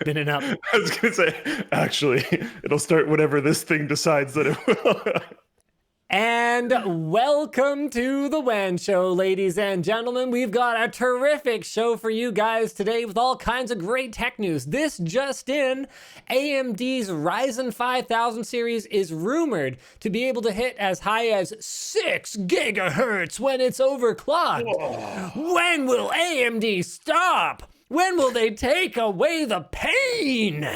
spinning up. I was going to say, actually, it'll start whenever this thing decides that it will. And welcome to the WAN Show, ladies and gentlemen. We've got a terrific show for you guys today with all kinds of great tech news. This just in, AMD's Ryzen 5000 series is rumored to be able to hit as high as 6 gigahertz when it's overclocked. Whoa. When will AMD stop? When will they take away the pain?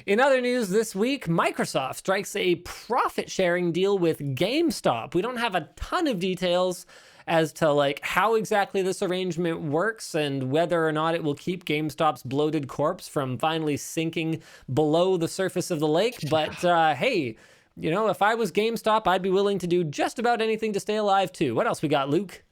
In other news this week, Microsoft strikes a profit-sharing deal with GameStop. We don't have a ton of details as to how exactly this arrangement works and whether or not it will keep GameStop's bloated corpse from finally sinking below the surface of the lake. But hey, if I was GameStop, I'd be willing to do just about anything to stay alive too. What else we got, Luke?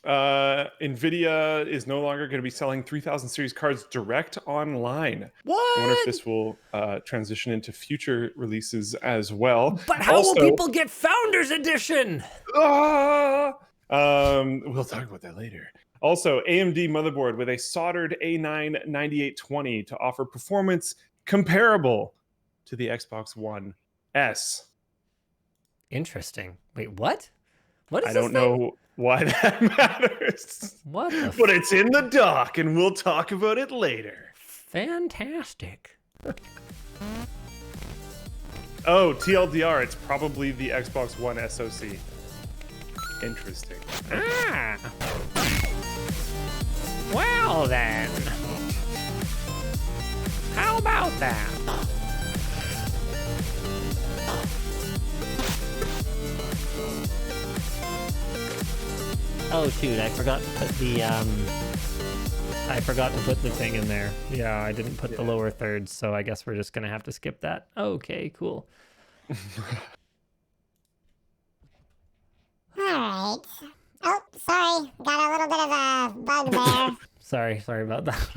Nvidia is no longer going to be selling 3000 series cards direct online. What? I wonder if this will transition into future releases as well. But how will people get Founders Edition? We'll talk about that later. Also, AMD motherboard with a soldered A9 9820 to offer performance comparable to the Xbox One S. Interesting. Wait, what? What is I this don't thing? know why that matters. What the But it's in the dock, and we'll talk about it later. Fantastic. Oh, TLDR, it's probably the Xbox One SOC. Interesting. Ah. Well then. How about that? Oh shoot, I forgot to put the thing in there. Yeah, I didn't put the lower thirds, so I guess we're just gonna have to skip that. Okay, cool. Alright. Oh, sorry. Got a little bit of a bug there. Sorry about that.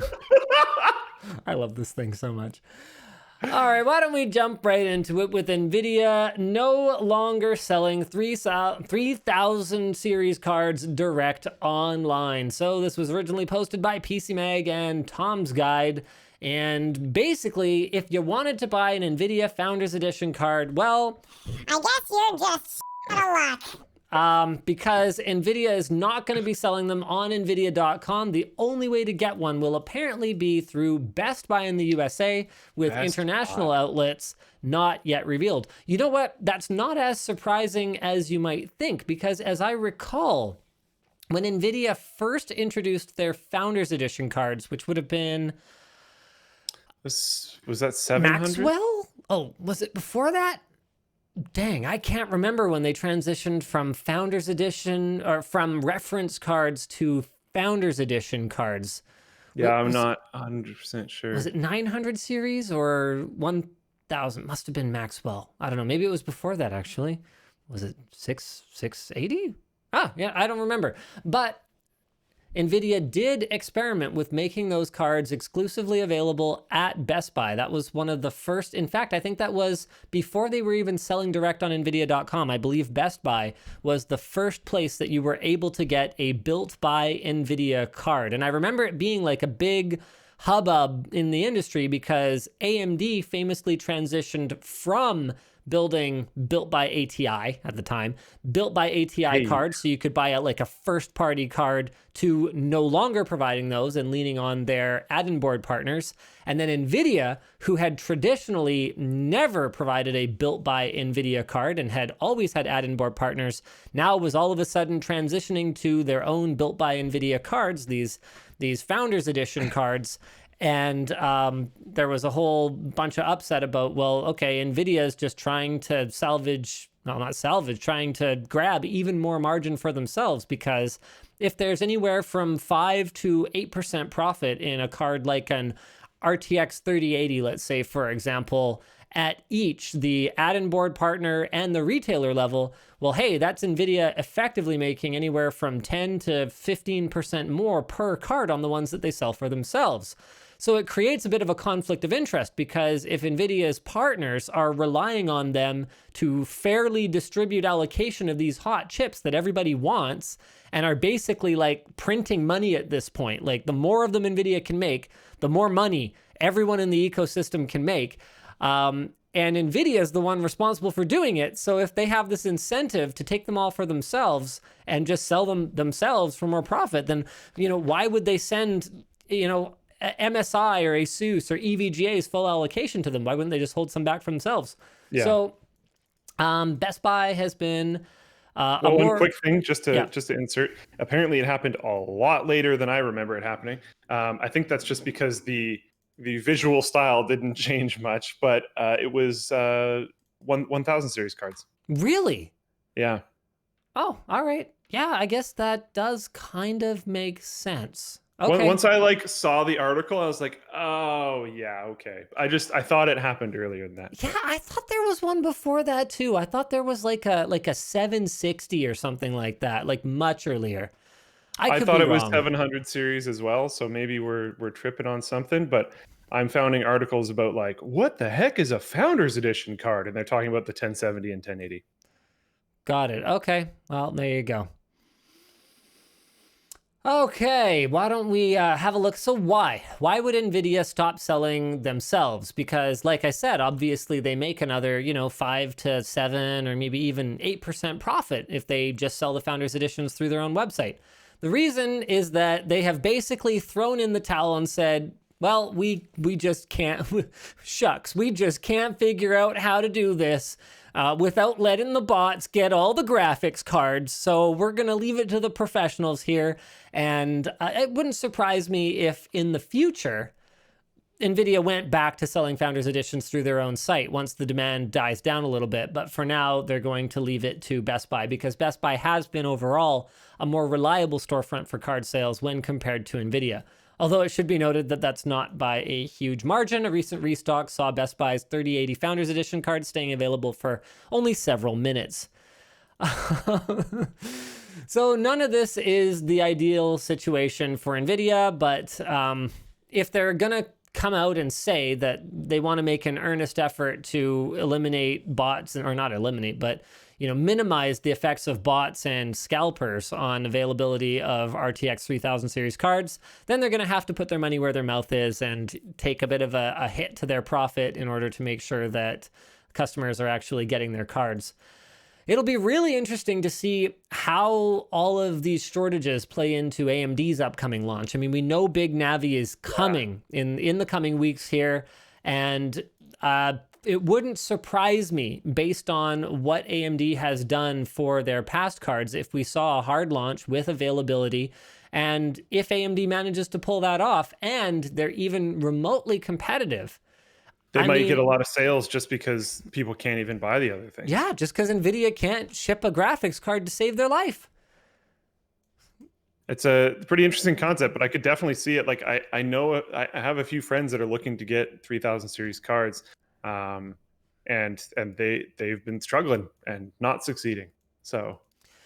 I love this thing so much. All right, why don't we jump right into it with Nvidia no longer selling 3000 series cards direct online. So this was originally posted by PC Mag and Tom's Guide. And basically, if you wanted to buy an Nvidia Founders Edition card, well, I guess you're just out of luck. Because Nvidia is not going to be selling them on Nvidia.com. The only way to get one will apparently be through Best Buy in the USA, with international outlets not yet revealed. You know what? That's not as surprising as you might think, because as I recall, when Nvidia first introduced their Founders Edition cards, which would have been... Was that 700? Maxwell? Oh, was it before that? Dang, I can't remember when they transitioned from Founders Edition or from reference cards to Founders Edition cards. Yeah, I'm not 100% sure. Was it 900 series or 1000? Must have been Maxwell. I don't know. Maybe it was before that, actually. Was it 680? Ah, yeah, I don't remember. But Nvidia did experiment with making those cards exclusively available at Best Buy. That was one of the first. In fact, I think that was before they were even selling direct on Nvidia.com. I believe Best Buy was the first place that you were able to get a built by Nvidia card. And I remember it being like a big hubbub in the industry because AMD famously transitioned from building built by ATI at the time, built by ATI cards, so you could buy a first party card, to no longer providing those and leaning on their add-in board partners. And then Nvidia, who had traditionally never provided a built by Nvidia card and had always had add-in board partners, now was all of a sudden transitioning to their own built by Nvidia cards, these Founders Edition cards. And there was a whole bunch of upset about, well, okay, Nvidia is just trying to trying to grab even more margin for themselves, because if there's anywhere from 5 to 8% profit in a card like an RTX 3080, let's say, for example, at each, the add-in board partner and the retailer level, well, hey, that's Nvidia effectively making anywhere from 10 to 15% more per card on the ones that they sell for themselves. So it creates a bit of a conflict of interest, because if Nvidia's partners are relying on them to fairly distribute allocation of these hot chips that everybody wants, and are basically like printing money at this point, like the more of them Nvidia can make, the more money everyone in the ecosystem can make. And Nvidia is the one responsible for doing it. So if they have this incentive to take them all for themselves and just sell them themselves for more profit, then, why would they send, MSI or ASUS or EVGA's full allocation to them? Why wouldn't they just hold some back for themselves? Yeah. So Best Buy has been one quick thing just to insert. Apparently it happened a lot later than I remember it happening. I think that's just because the visual style didn't change much, but it was 1000 series cards. Really? Yeah. Oh, all right. Yeah, I guess that does kind of make sense. Okay. Once I saw the article, I was like, oh yeah, okay. I thought it happened earlier than that. Yeah, I thought there was one before that too. I thought there was like a 760 or something like that, like much earlier. I thought it was 700 series as well, so maybe we're tripping on something, but I'm finding articles about like, what the heck is a Founders Edition card? And they're talking about the 1070 and 1080. Got it. Okay. Well, there you go. Okay, why don't we have a look? So why would Nvidia stop selling themselves? Because like I said, obviously they make another, 5 to 7 or maybe even 8% profit if they just sell the Founders Editions through their own website. The reason is that they have basically thrown in the towel and said, well, we just can't, shucks, we just can't figure out how to do this without letting the bots get all the graphics cards. So we're going to leave it to the professionals here. And it wouldn't surprise me if in the future, Nvidia went back to selling Founders Editions through their own site once the demand dies down a little bit. But for now, they're going to leave it to Best Buy, because Best Buy has been overall a more reliable storefront for card sales when compared to Nvidia. Although it should be noted that that's not by a huge margin. A recent restock saw Best Buy's 3080 Founders Edition card staying available for only several minutes. So none of this is the ideal situation for Nvidia, but if they're going to come out and say that they want to make an earnest effort to eliminate bots, or not eliminate, but minimize the effects of bots and scalpers on availability of RTX 3000 series cards, then they're going to have to put their money where their mouth is and take a bit of a hit to their profit in order to make sure that customers are actually getting their cards. It'll be really interesting to see how all of these shortages play into AMD's upcoming launch. I mean, we know Big Navi is coming in the coming weeks here, and it wouldn't surprise me, based on what AMD has done for their past cards, if we saw a hard launch with availability. And if AMD manages to pull that off and they're even remotely competitive, they might get a lot of sales just because people can't even buy the other things. Yeah, just because Nvidia can't ship a graphics card to save their life. It's a pretty interesting concept, but I could definitely see it. Like I know I have a few friends that are looking to get 3000 series cards, and they've been struggling and not succeeding. So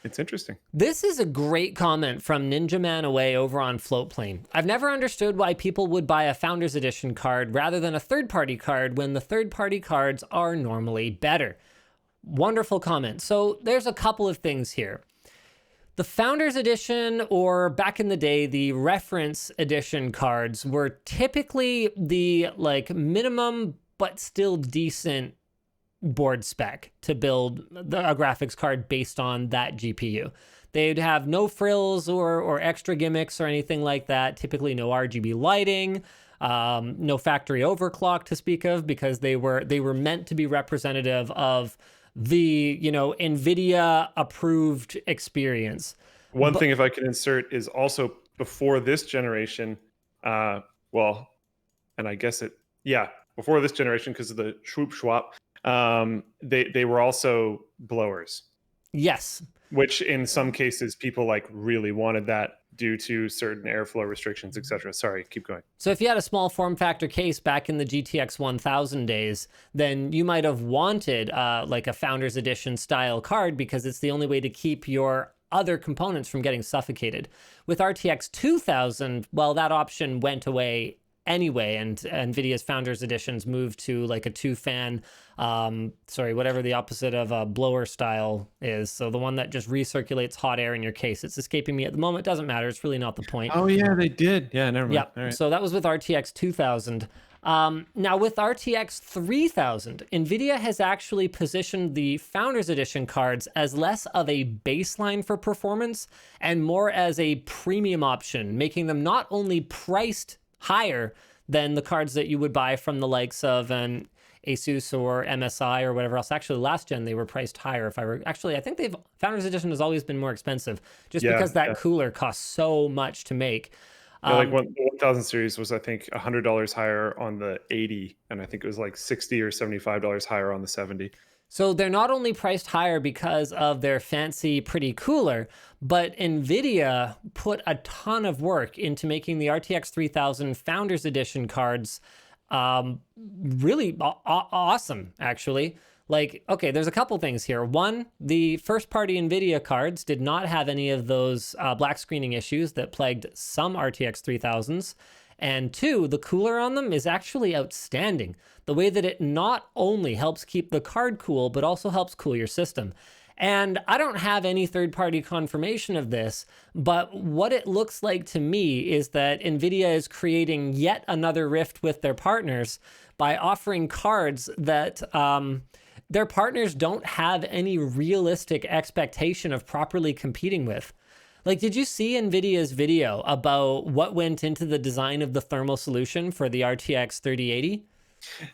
it's interesting. This is a great comment from Ninja Man Away over on Floatplane. I've never understood why people would buy a Founders Edition card rather than a third-party card when the third-party cards are normally better. Wonderful comment. So there's a couple of things here. The Founders Edition, or back in the day, the Reference Edition cards, were typically the minimum but still decent board spec to build a graphics card based on that GPU. They'd have no frills or extra gimmicks or anything like that. Typically no RGB lighting, no factory overclock to speak of, because they were meant to be representative of the Nvidia approved experience. One thing, if I can insert, is also before this generation, and I guess before this generation, because of the swoop swap, they were also blowers. Yes. Which in some cases people really wanted that due to certain airflow restrictions, etc. Sorry, keep going. So if you had a small form factor case back in the GTX 1000 days, then you might have wanted a Founders Edition style card, because it's the only way to keep your other components from getting suffocated. With RTX 2000, well, that option went away anyway, and NVIDIA's Founders Editions moved to like a 2-fan, whatever the opposite of a blower style is. So the one that just recirculates hot air in your case. It's escaping me at the moment. Doesn't matter. It's really not the point. Oh yeah, they did. Yeah, never mind. Yeah. All right. So that was with RTX 2000. Now with RTX 3000, NVIDIA has actually positioned the Founders Edition cards as less of a baseline for performance and more as a premium option, making them not only priced higher than the cards that you would buy from the likes of an Asus or MSI or whatever else. Actually, last gen they were priced higher. I think Founders Edition has always been more expensive just because that cooler costs so much to make. Yeah, like the 1000 series was, I think, $100 higher on the 80, and I think it was like $60 or $75 higher on the 70. So they're not only priced higher because of their fancy, pretty cooler, but NVIDIA put a ton of work into making the RTX 3000 Founders Edition cards really awesome, actually. Like, okay, there's a couple things here. One, the first-party NVIDIA cards did not have any of those black screening issues that plagued some RTX 3000s. And two, the cooler on them is actually outstanding. The way that it not only helps keep the card cool, but also helps cool your system. And I don't have any third-party confirmation of this, but what it looks like to me is that NVIDIA is creating yet another rift with their partners by offering cards that their partners don't have any realistic expectation of properly competing with. Like, did you see NVIDIA's video about what went into the design of the thermal solution for the RTX 3080?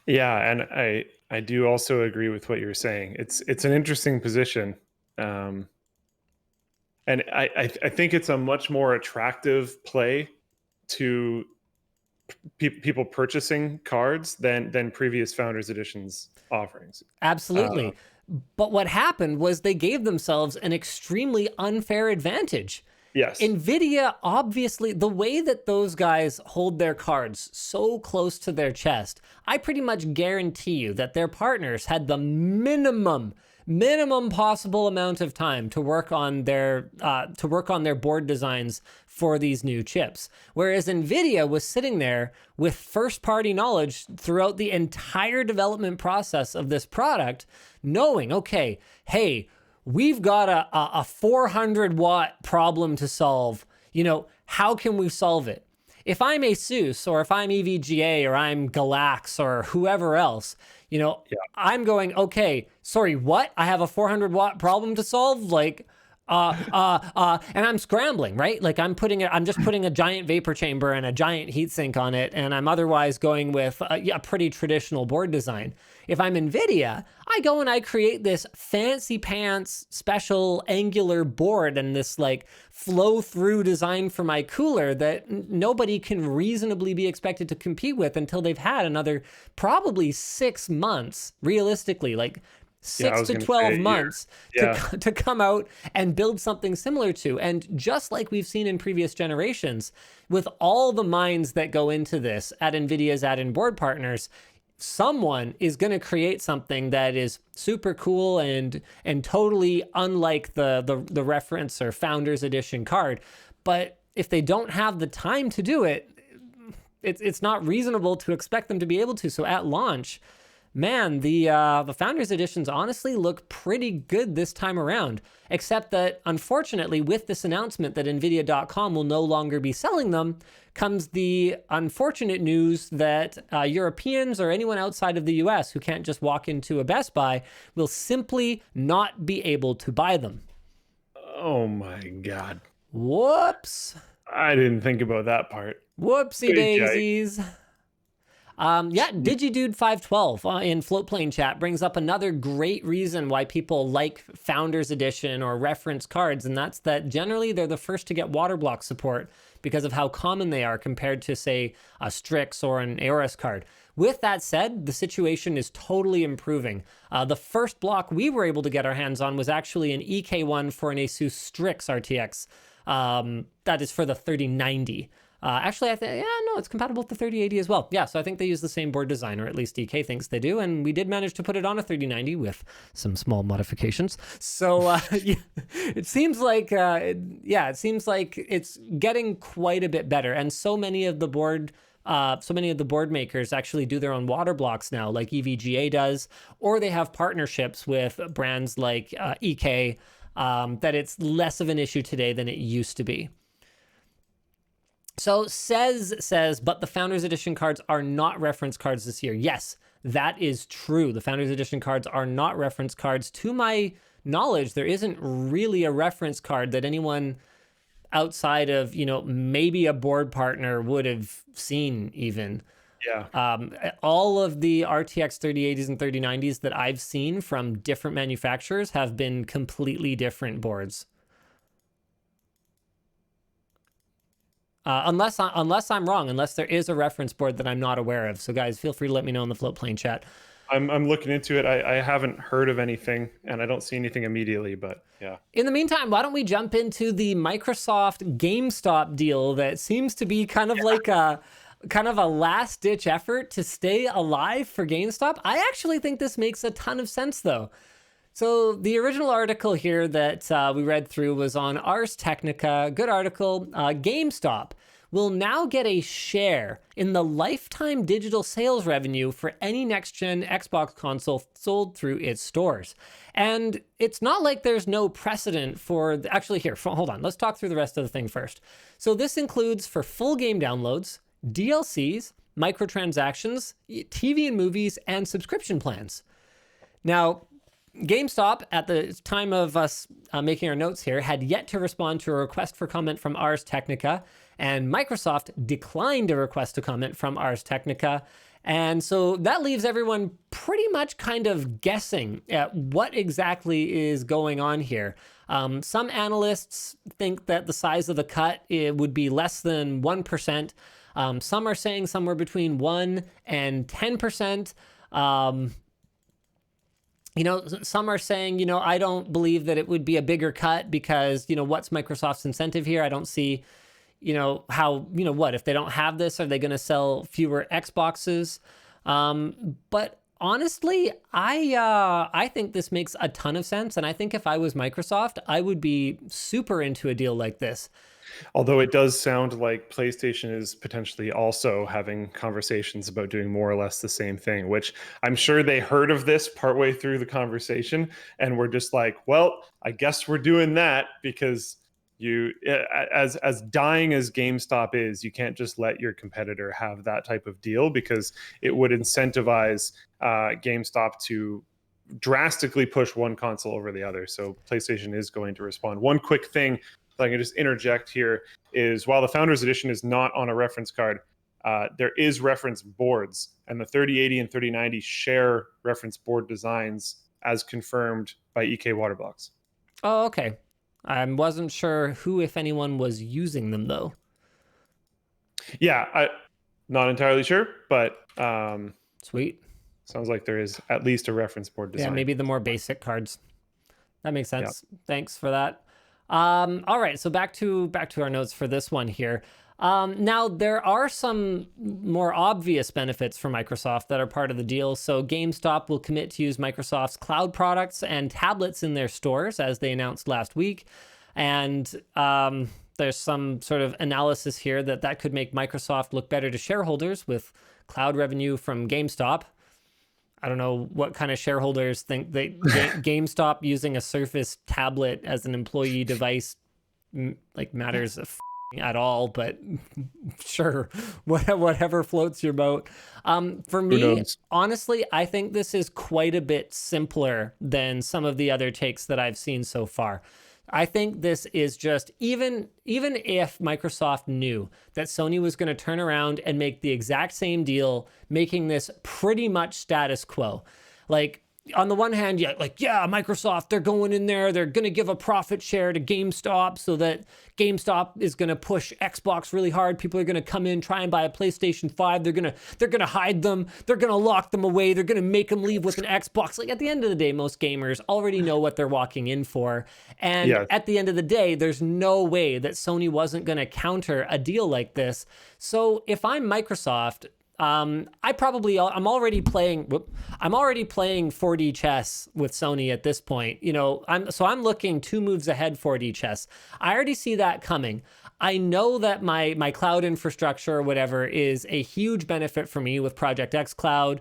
Yeah, and I do also agree with what you're saying. It's an interesting position, and I think it's a much more attractive play to people purchasing cards than previous Founders Editions offerings. Absolutely. But what happened was they gave themselves an extremely unfair advantage. Yes. NVIDIA, obviously, the way that those guys hold their cards so close to their chest, I pretty much guarantee you that their partners had the minimum possible amount of time to work on their board designs for these new chips. Whereas NVIDIA was sitting there with first-party knowledge throughout the entire development process of this product, knowing, okay, hey, we've got a 400-watt problem to solve. You know, how can we solve it? If I'm Asus or if I'm EVGA or I'm Galax or whoever else, you know, I'm going, okay, sorry, what? I have a 400-watt problem to solve? Like, and I'm scrambling, right? Like I'm just putting a giant vapor chamber and a giant heatsink on it, and I'm otherwise going with a pretty traditional board design. If I'm NVIDIA, I go and I create this fancy pants special angular board and this like flow through design for my cooler that nobody can reasonably be expected to compete with until they've had another probably 6 months, realistically, like 6 to 12 months to come out and build something similar to. And just like we've seen in previous generations, with all the minds that go into this at NVIDIA's add-in board partners, someone is going to create something that is super cool and totally unlike the reference or Founders Edition card. But if they don't have the time to do it, it's not reasonable to expect them to be able to. So at launch, man, the Founders Editions honestly look pretty good this time around, except that unfortunately with this announcement that Nvidia.com will no longer be selling them comes the unfortunate news that Europeans or anyone outside of the US who can't just walk into a Best Buy will simply not be able to buy them. Oh my God. Whoops. I didn't think about that part. Whoopsie daisies. DigiDude512 in Floatplane chat brings up another great reason why people like Founders Edition or reference cards, and that's that generally they're the first to get water block support because of how common they are compared to, say, a Strix or an Aorus card. With that said, the situation is totally improving. The first block we were able to get our hands on was actually an EK1 for an Asus Strix RTX. That is for the 3090. Actually, it's compatible with the 3080 as well. Yeah, so I think they use the same board design, or at least DK thinks they do, and we did manage to put it on a 3090 with some small modifications. So it seems like it's getting quite a bit better, and so many of the board so many of the board makers actually do their own water blocks now, like EVGA does, or they have partnerships with brands like EK, that it's less of an issue today than it used to be. So says, but the Founders Edition cards are not reference cards this year. Yes, that is true. The Founders Edition cards are not reference cards. To my knowledge, there isn't really a reference card that anyone outside of, maybe a board partner would have seen even. Yeah. All of the RTX 3080s and 3090s that I've seen from different manufacturers have been completely different boards. Unless I'm wrong, unless there is a reference board that I'm not aware of. So guys, feel free to let me know in the float plane chat. I'm looking into it. I haven't heard of anything, and I don't see anything immediately, but yeah. In the meantime, why don't we jump into the Microsoft GameStop deal that seems to be kind of like a last-ditch effort to stay alive for GameStop? I actually think this makes a ton of sense, though. So the original article here that we read through was on Ars Technica. Good article. GameStop will now get a share in the lifetime digital sales revenue for any next-gen Xbox console sold through its stores. And it's not like there's no precedent for... Actually, here, hold on. Let's talk through the rest of the thing first. So this includes for full game downloads, DLCs, microtransactions, TV and movies, and subscription plans. Now, GameStop, at the time of us making our notes here, had yet to respond to a request for comment from Ars Technica, and Microsoft declined a request to comment from Ars Technica. And so that leaves everyone pretty much kind of guessing at what exactly is going on here. Some analysts think that the size of the cut would be less than 1%. Some are saying somewhere between 1 and 10%. Some are saying, I don't believe that it would be a bigger cut because, what's Microsoft's incentive here? I don't see, how, what, if they don't have this, are they going to sell fewer Xboxes? But honestly, I think this makes a ton of sense. And I think if I was Microsoft, I would be super into a deal like this. Although it does sound like PlayStation is potentially also having conversations about doing more or less the same thing, which I'm sure they heard of this partway through the conversation and were just like, well, I guess we're doing that because as dying as GameStop is, you can't just let your competitor have that type of deal because it would incentivize GameStop to drastically push one console over the other. So PlayStation is going to respond. One quick thing if I can just interject here is while the Founders Edition is not on a reference card, there is reference boards, and the 3080 and 3090 share reference board designs as confirmed by EK Waterblocks. Oh, okay. I wasn't sure who, if anyone, was using them, though. Yeah, I'm not entirely sure, but sweet. Sounds like there is at least a reference board design. Yeah, maybe the more basic cards. That makes sense. Yep. Thanks for that. All right, so back to our notes for this one here. Now, there are some more obvious benefits for Microsoft that are part of the deal. So GameStop will commit to use Microsoft's cloud products and tablets in their stores, as they announced last week. And there's some sort of analysis here that could make Microsoft look better to shareholders with cloud revenue from GameStop. I don't know what kind of shareholders think that GameStop using a Surface tablet as an employee device matters at all, but sure, whatever floats your boat. For me, honestly, I think this is quite a bit simpler than some of the other takes that I've seen so far. I think this is just, even if Microsoft knew that Sony was going to turn around and make the exact same deal, making this pretty much status quo. Like, on the one hand, Microsoft, they're going in there, they're going to give a profit share to GameStop so that GameStop is going to push Xbox really hard. People are going to come in, try and buy a PlayStation 5. They're going to hide them. They're going to lock them away. They're going to make them leave with an Xbox. Like, at the end of the day, most gamers already know what they're walking in for. And at the end of the day, there's no way that Sony wasn't going to counter a deal like this. So if I'm Microsoft, I'm already playing 4D chess with Sony at this point. I'm looking 2 moves ahead 4D chess. I already see that coming. I know that my cloud infrastructure or whatever is a huge benefit for me with Project X Cloud,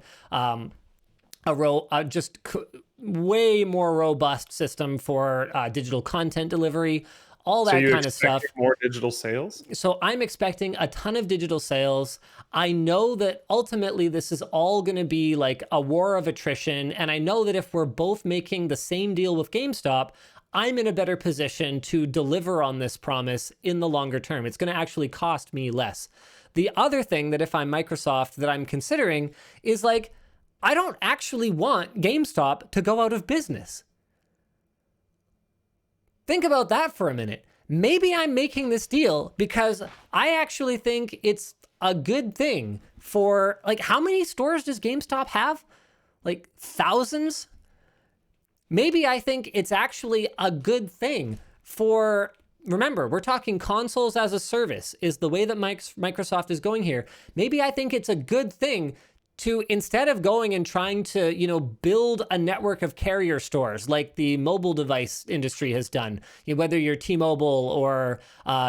way more robust system for digital content delivery, all that kind of stuff. More digital sales? So I'm expecting a ton of digital sales. I know that ultimately this is all going to be like a war of attrition. And I know that if we're both making the same deal with GameStop, I'm in a better position to deliver on this promise in the longer term. It's going to actually cost me less. The other thing that if I'm Microsoft that I'm considering is like, I don't actually want GameStop to go out of business. Think about that for a minute. Maybe I'm making this deal because I actually think it's a good thing for, like, how many stores does GameStop have? Like thousands? Maybe I think it's actually a good thing for, remember, we're talking consoles as a service is the way that Microsoft is going here. Maybe I think it's a good thing to, instead of going and trying to, build a network of carrier stores like the mobile device industry has done, whether you're T-Mobile or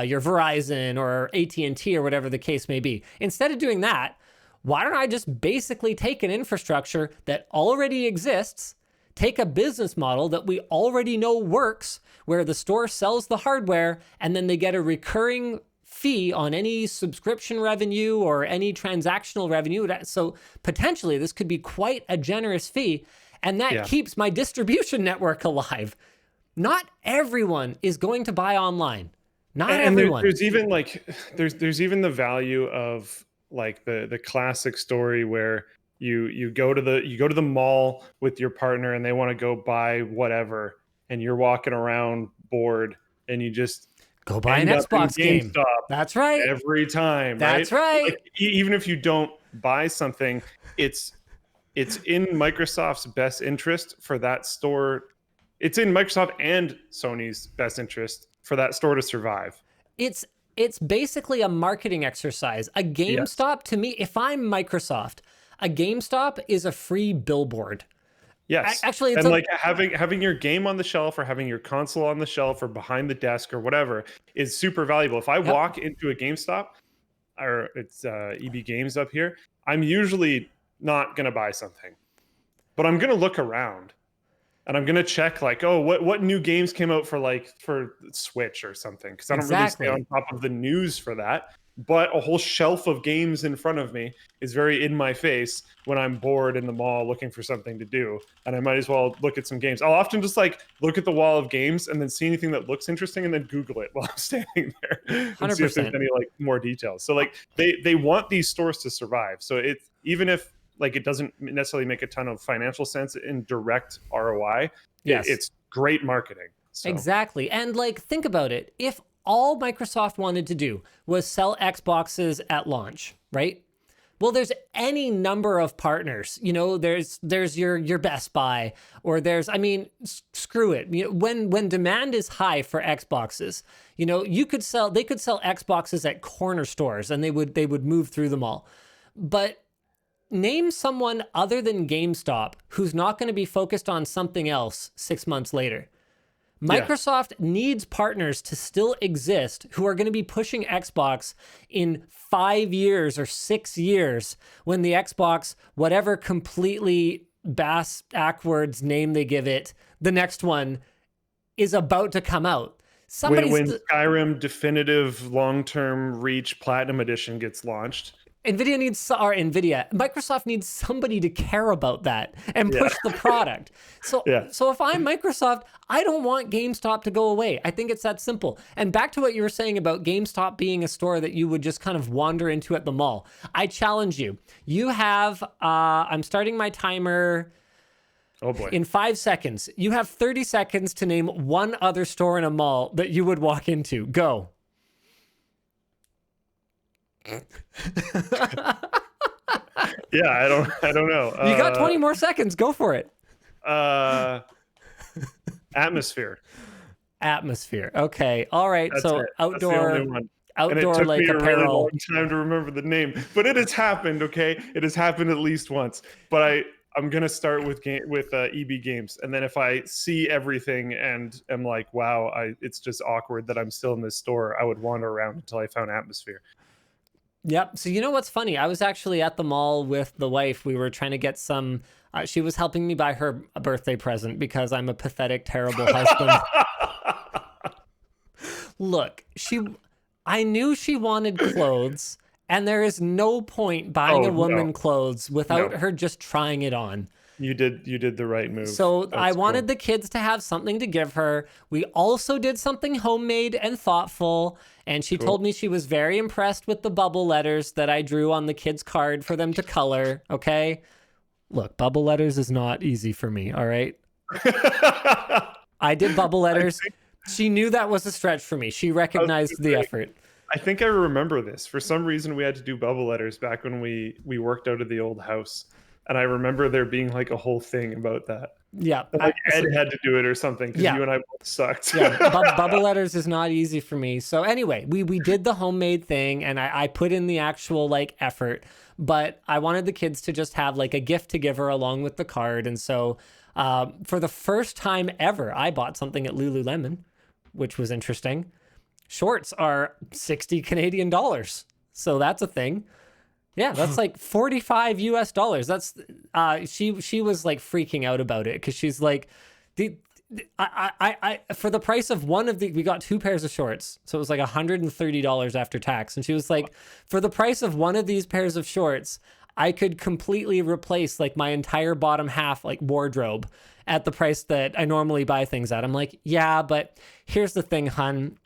you're Verizon or AT&T or whatever the case may be. Instead of doing that, why don't I just basically take an infrastructure that already exists, take a business model that we already know works, where the store sells the hardware and then they get a recurring fee on any subscription revenue or any transactional revenue. So potentially this could be quite a generous fee, and that keeps my distribution network alive. Not everyone is going to buy online. Not everyone. There's even like there's even the value of like the classic story where you go to the mall with your partner and they want to go buy whatever, and you're walking around bored and you just go buy an Xbox game. That's right. Every time. That's right. Like, even if you don't buy something, it's in Microsoft's best interest for that store. It's in Microsoft and Sony's best interest for that store to survive. It's basically a marketing exercise. A GameStop, to me, if I'm Microsoft, a GameStop is a free billboard. Yes. Actually, it's like having your game on the shelf or having your console on the shelf or behind the desk or whatever is super valuable. If I walk into a GameStop, or it's EB Games up here, I'm usually not going to buy something, but I'm going to look around and I'm going to check like, oh, what new games came out for Switch or something. Cause I don't really stay on top of the news for that. But a whole shelf of games in front of me is very in my face when I'm bored in the mall looking for something to do. And I might as well look at some games. I'll often just like look at the wall of games and then see anything that looks interesting and then Google it while I'm standing there and 100%. see if there's any like more details. So like they want these stores to survive. So it's, even if like it doesn't necessarily make a ton of financial sense in direct ROI, it's great marketing. So. Exactly. And like, think about it. If all Microsoft wanted to do was sell Xboxes at launch, right? Well, there's any number of partners. There's your Best Buy, or screw it. When demand is high for Xboxes, they could sell Xboxes at corner stores and they would move through them all. But name someone other than GameStop who's not going to be focused on something else 6 months later. Microsoft needs partners to still exist who are going to be pushing Xbox in 5 years or 6 years when the Xbox, whatever completely backwards name they give it, the next one is about to come out. When Skyrim Definitive Long-Term Reach Platinum Edition gets launched. Microsoft needs somebody to care about that and push the product. So if I'm Microsoft, I don't want GameStop to go away. I think it's that simple. And back to what you were saying about GameStop being a store that you would just kind of wander into at the mall. I challenge you. You have, I'm starting my timer. Oh boy. In 5 seconds. You have 30 seconds to name one other store in a mall that you would walk into. Go. I don't know. You got 20 more seconds. Go for it. Atmosphere. Okay. All right. That's so it. outdoor And it took like me a really apparel. long time to remember the name, but it has happened. Okay, it has happened at least once. But I'm gonna start with EB Games, and then if I see everything and am like, wow, it's just awkward that I'm still in this store, I would wander around until I found Atmosphere. Yep. So you know what's funny? I was actually at the mall with the wife. We were trying to get some. She was helping me buy her a birthday present because I'm a pathetic, terrible husband. Look, I knew she wanted clothes, and there is no point buying a woman clothes without her just trying it on. You did the right move. So I wanted the kids to have something to give her. We also did something homemade and thoughtful. And she told me she was very impressed with the bubble letters that I drew on the kids' card for them to color. Okay. Look, bubble letters is not easy for me. All right. I did bubble letters. She knew that was a stretch for me. She recognized the effort. I think I remember this. For some reason, we had to do bubble letters back when we worked out of the old house. And I remember there being like a whole thing about that. Yeah. Like Ed had to do it or something because you and I both sucked. Yeah, bubble letters is not easy for me. So anyway, we did the homemade thing and I put in the actual like effort, but I wanted the kids to just have like a gift to give her along with the card. And so for the first time ever, I bought something at Lululemon, which was interesting. Shorts are 60 Canadian dollars. So that's a thing. Yeah, that's like $45 US. That's she was like freaking out about it because she's like, I for the price of one of we got 2 pairs of shorts, so it was like $130 after tax, and she was like, for the price of one of these pairs of shorts, I could completely replace like my entire bottom half like wardrobe at the price that I normally buy things at. I'm like, yeah, but here's the thing, hun.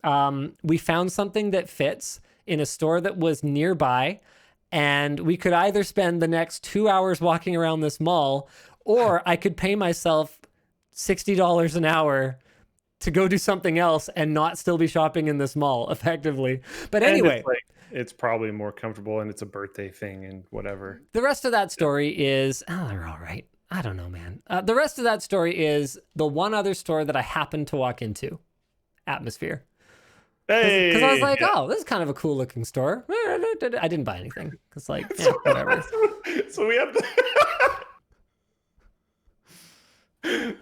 We found something that fits in a store that was nearby. And we could either spend the next 2 hours walking around this mall, or I could pay myself $60 an hour to go do something else and not still be shopping in this mall effectively. But anyway, it's probably more comfortable and it's a birthday thing and whatever. The rest of that story is, they're all right. I don't know, man. The rest of that story is the one other store that I happened to walk into, Atmosphere. Because I was like, oh, this is kind of a cool looking store. I didn't buy anything. It's like, whatever. So we have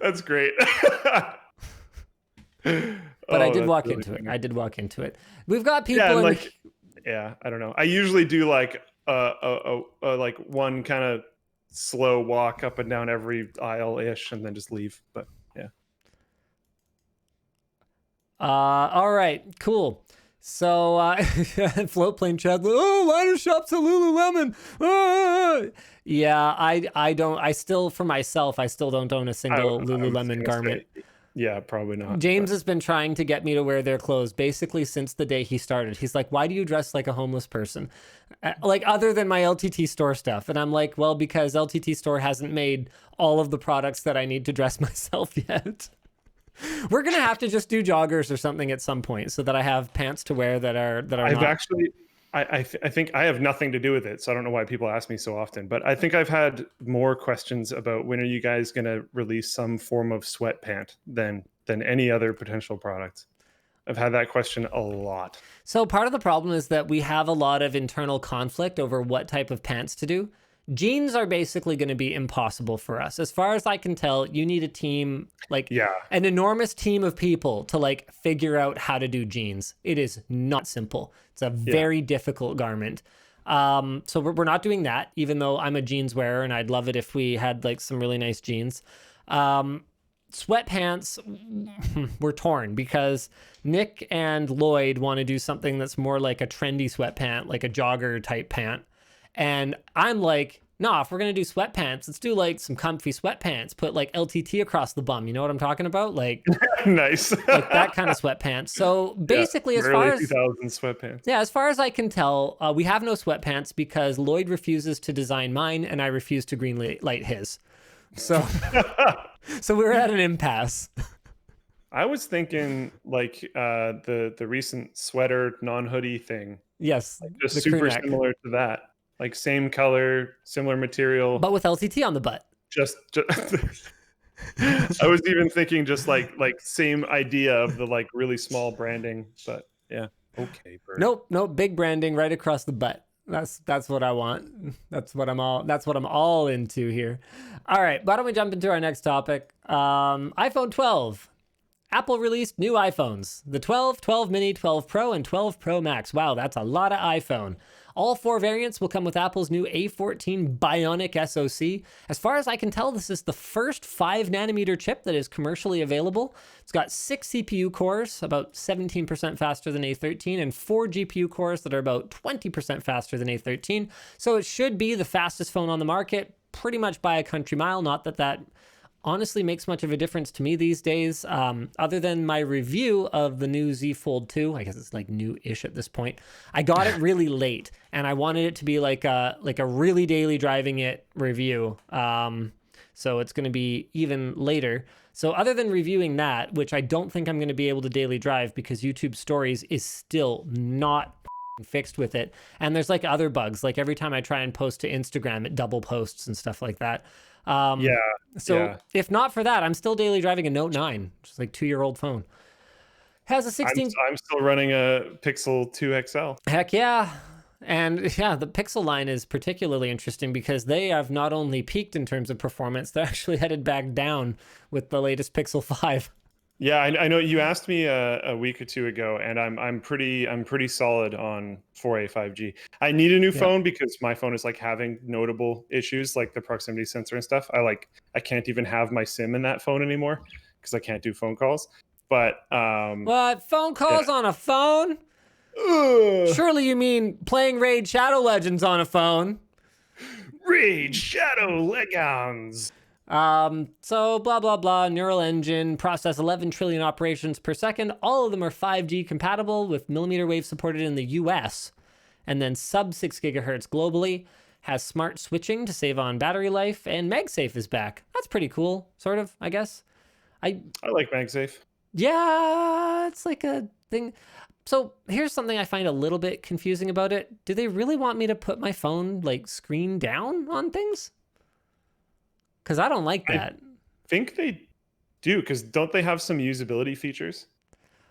That's great. But I did walk into it. I did walk into it. We've got people I don't know. I usually do like like one kind of slow walk up and down every aisle-ish and then just leave. But yeah. All right, cool. So float plane chat. Oh, Linus shops at Lululemon. Yeah, I still, for myself, I still don't own a single Lululemon garment. Yeah, probably not. James has been trying to get me to wear their clothes basically since the day he started. He's like, why do you dress like a homeless person? Like, other than my LTT store stuff. And I'm like, well, because LTT store hasn't made all of the products that I need to dress myself yet. We're gonna have to just do joggers or something at some point so that I have pants to wear that are I think I have nothing to do with it, so I don't know why people ask me so often. But I think I've had more questions about when are you guys gonna release some form of sweatpant than any other potential product. I've had that question a lot. So part of the problem is that we have a lot of internal conflict over what type of pants to do. Jeans are basically going to be impossible for us. As far as I can tell, you need a team, an enormous team of people to like figure out how to do jeans. It is not simple. It's a very difficult garment. So we're not doing that, even though I'm a jeans wearer and I'd love it if we had like some really nice jeans. Sweatpants, we're torn because Nick and Lloyd want to do something that's more like a trendy sweatpant, like a jogger type pant. And I'm like, nah, if we're going to do sweatpants, let's do like some comfy sweatpants, put like LTT across the bum. You know what I'm talking about? Like, nice. Like that kind of sweatpants. So basically, as far as 2000 sweatpants. Yeah, as far as I can tell, we have no sweatpants because Lloyd refuses to design mine and I refuse to green light his. So, so we're at an impasse. I was thinking like the recent sweater non-hoodie thing. Yes. Like just super similar to that. Like same color, similar material. But with LTT on the butt. Just I was even thinking just like same idea of the like really small branding, but yeah. Okay, Bert. Nope, big branding right across the butt. That's what I want. That's what I'm all into here. All right, why don't we jump into our next topic? iPhone 12. Apple released new iPhones. The 12, 12 mini, 12 Pro, and 12 Pro Max. Wow, that's a lot of iPhone. All 4 variants will come with Apple's new A14 Bionic SoC. As far as I can tell, this is the first 5nm chip that is commercially available. It's got 6 CPU cores, about 17% faster than A13, and 4 GPU cores that are about 20% faster than A13. So it should be the fastest phone on the market, pretty much by a country mile. Not that that honestly makes much of a difference to me these days, other than my review of the new Z Fold 2. I guess it's like new-ish at this point. I got it really late, and I wanted it to be like a really daily driving it review. So it's going to be even later. So other than reviewing that, which I don't think I'm going to be able to daily drive because YouTube Stories is still not fixed with it, and there's like other bugs. Like every time I try and post to Instagram, it double posts and stuff like that. If not for that, I'm still daily driving a Note 9, which is like 2-year-old phone. Has a 16. I'm still running a Pixel 2 XL. Heck yeah. And yeah, the Pixel line is particularly interesting because they have not only peaked in terms of performance, they're actually headed back down with the latest Pixel 5. Yeah, I know you asked me a week or two ago, and I'm pretty solid on 4A 5G. I need a new phone because my phone is like having notable issues, like the proximity sensor and stuff. I can't even have my SIM in that phone anymore because I can't do phone calls. But what, phone calls on a phone? Ugh. Surely you mean playing Raid Shadow Legends on a phone? Raid Shadow Legends. So blah, blah, blah, neural engine, process 11 trillion operations per second. All of them are 5G compatible with millimeter wave supported in the US, and then sub 6 gigahertz globally. Has smart switching to save on battery life, and MagSafe is back. That's pretty cool, sort of, I guess. I like MagSafe. Yeah, it's like a thing. So here's something I find a little bit confusing about it. Do they really want me to put my phone like screen down on things? Because I don't like that. I think they do, because don't they have some usability features?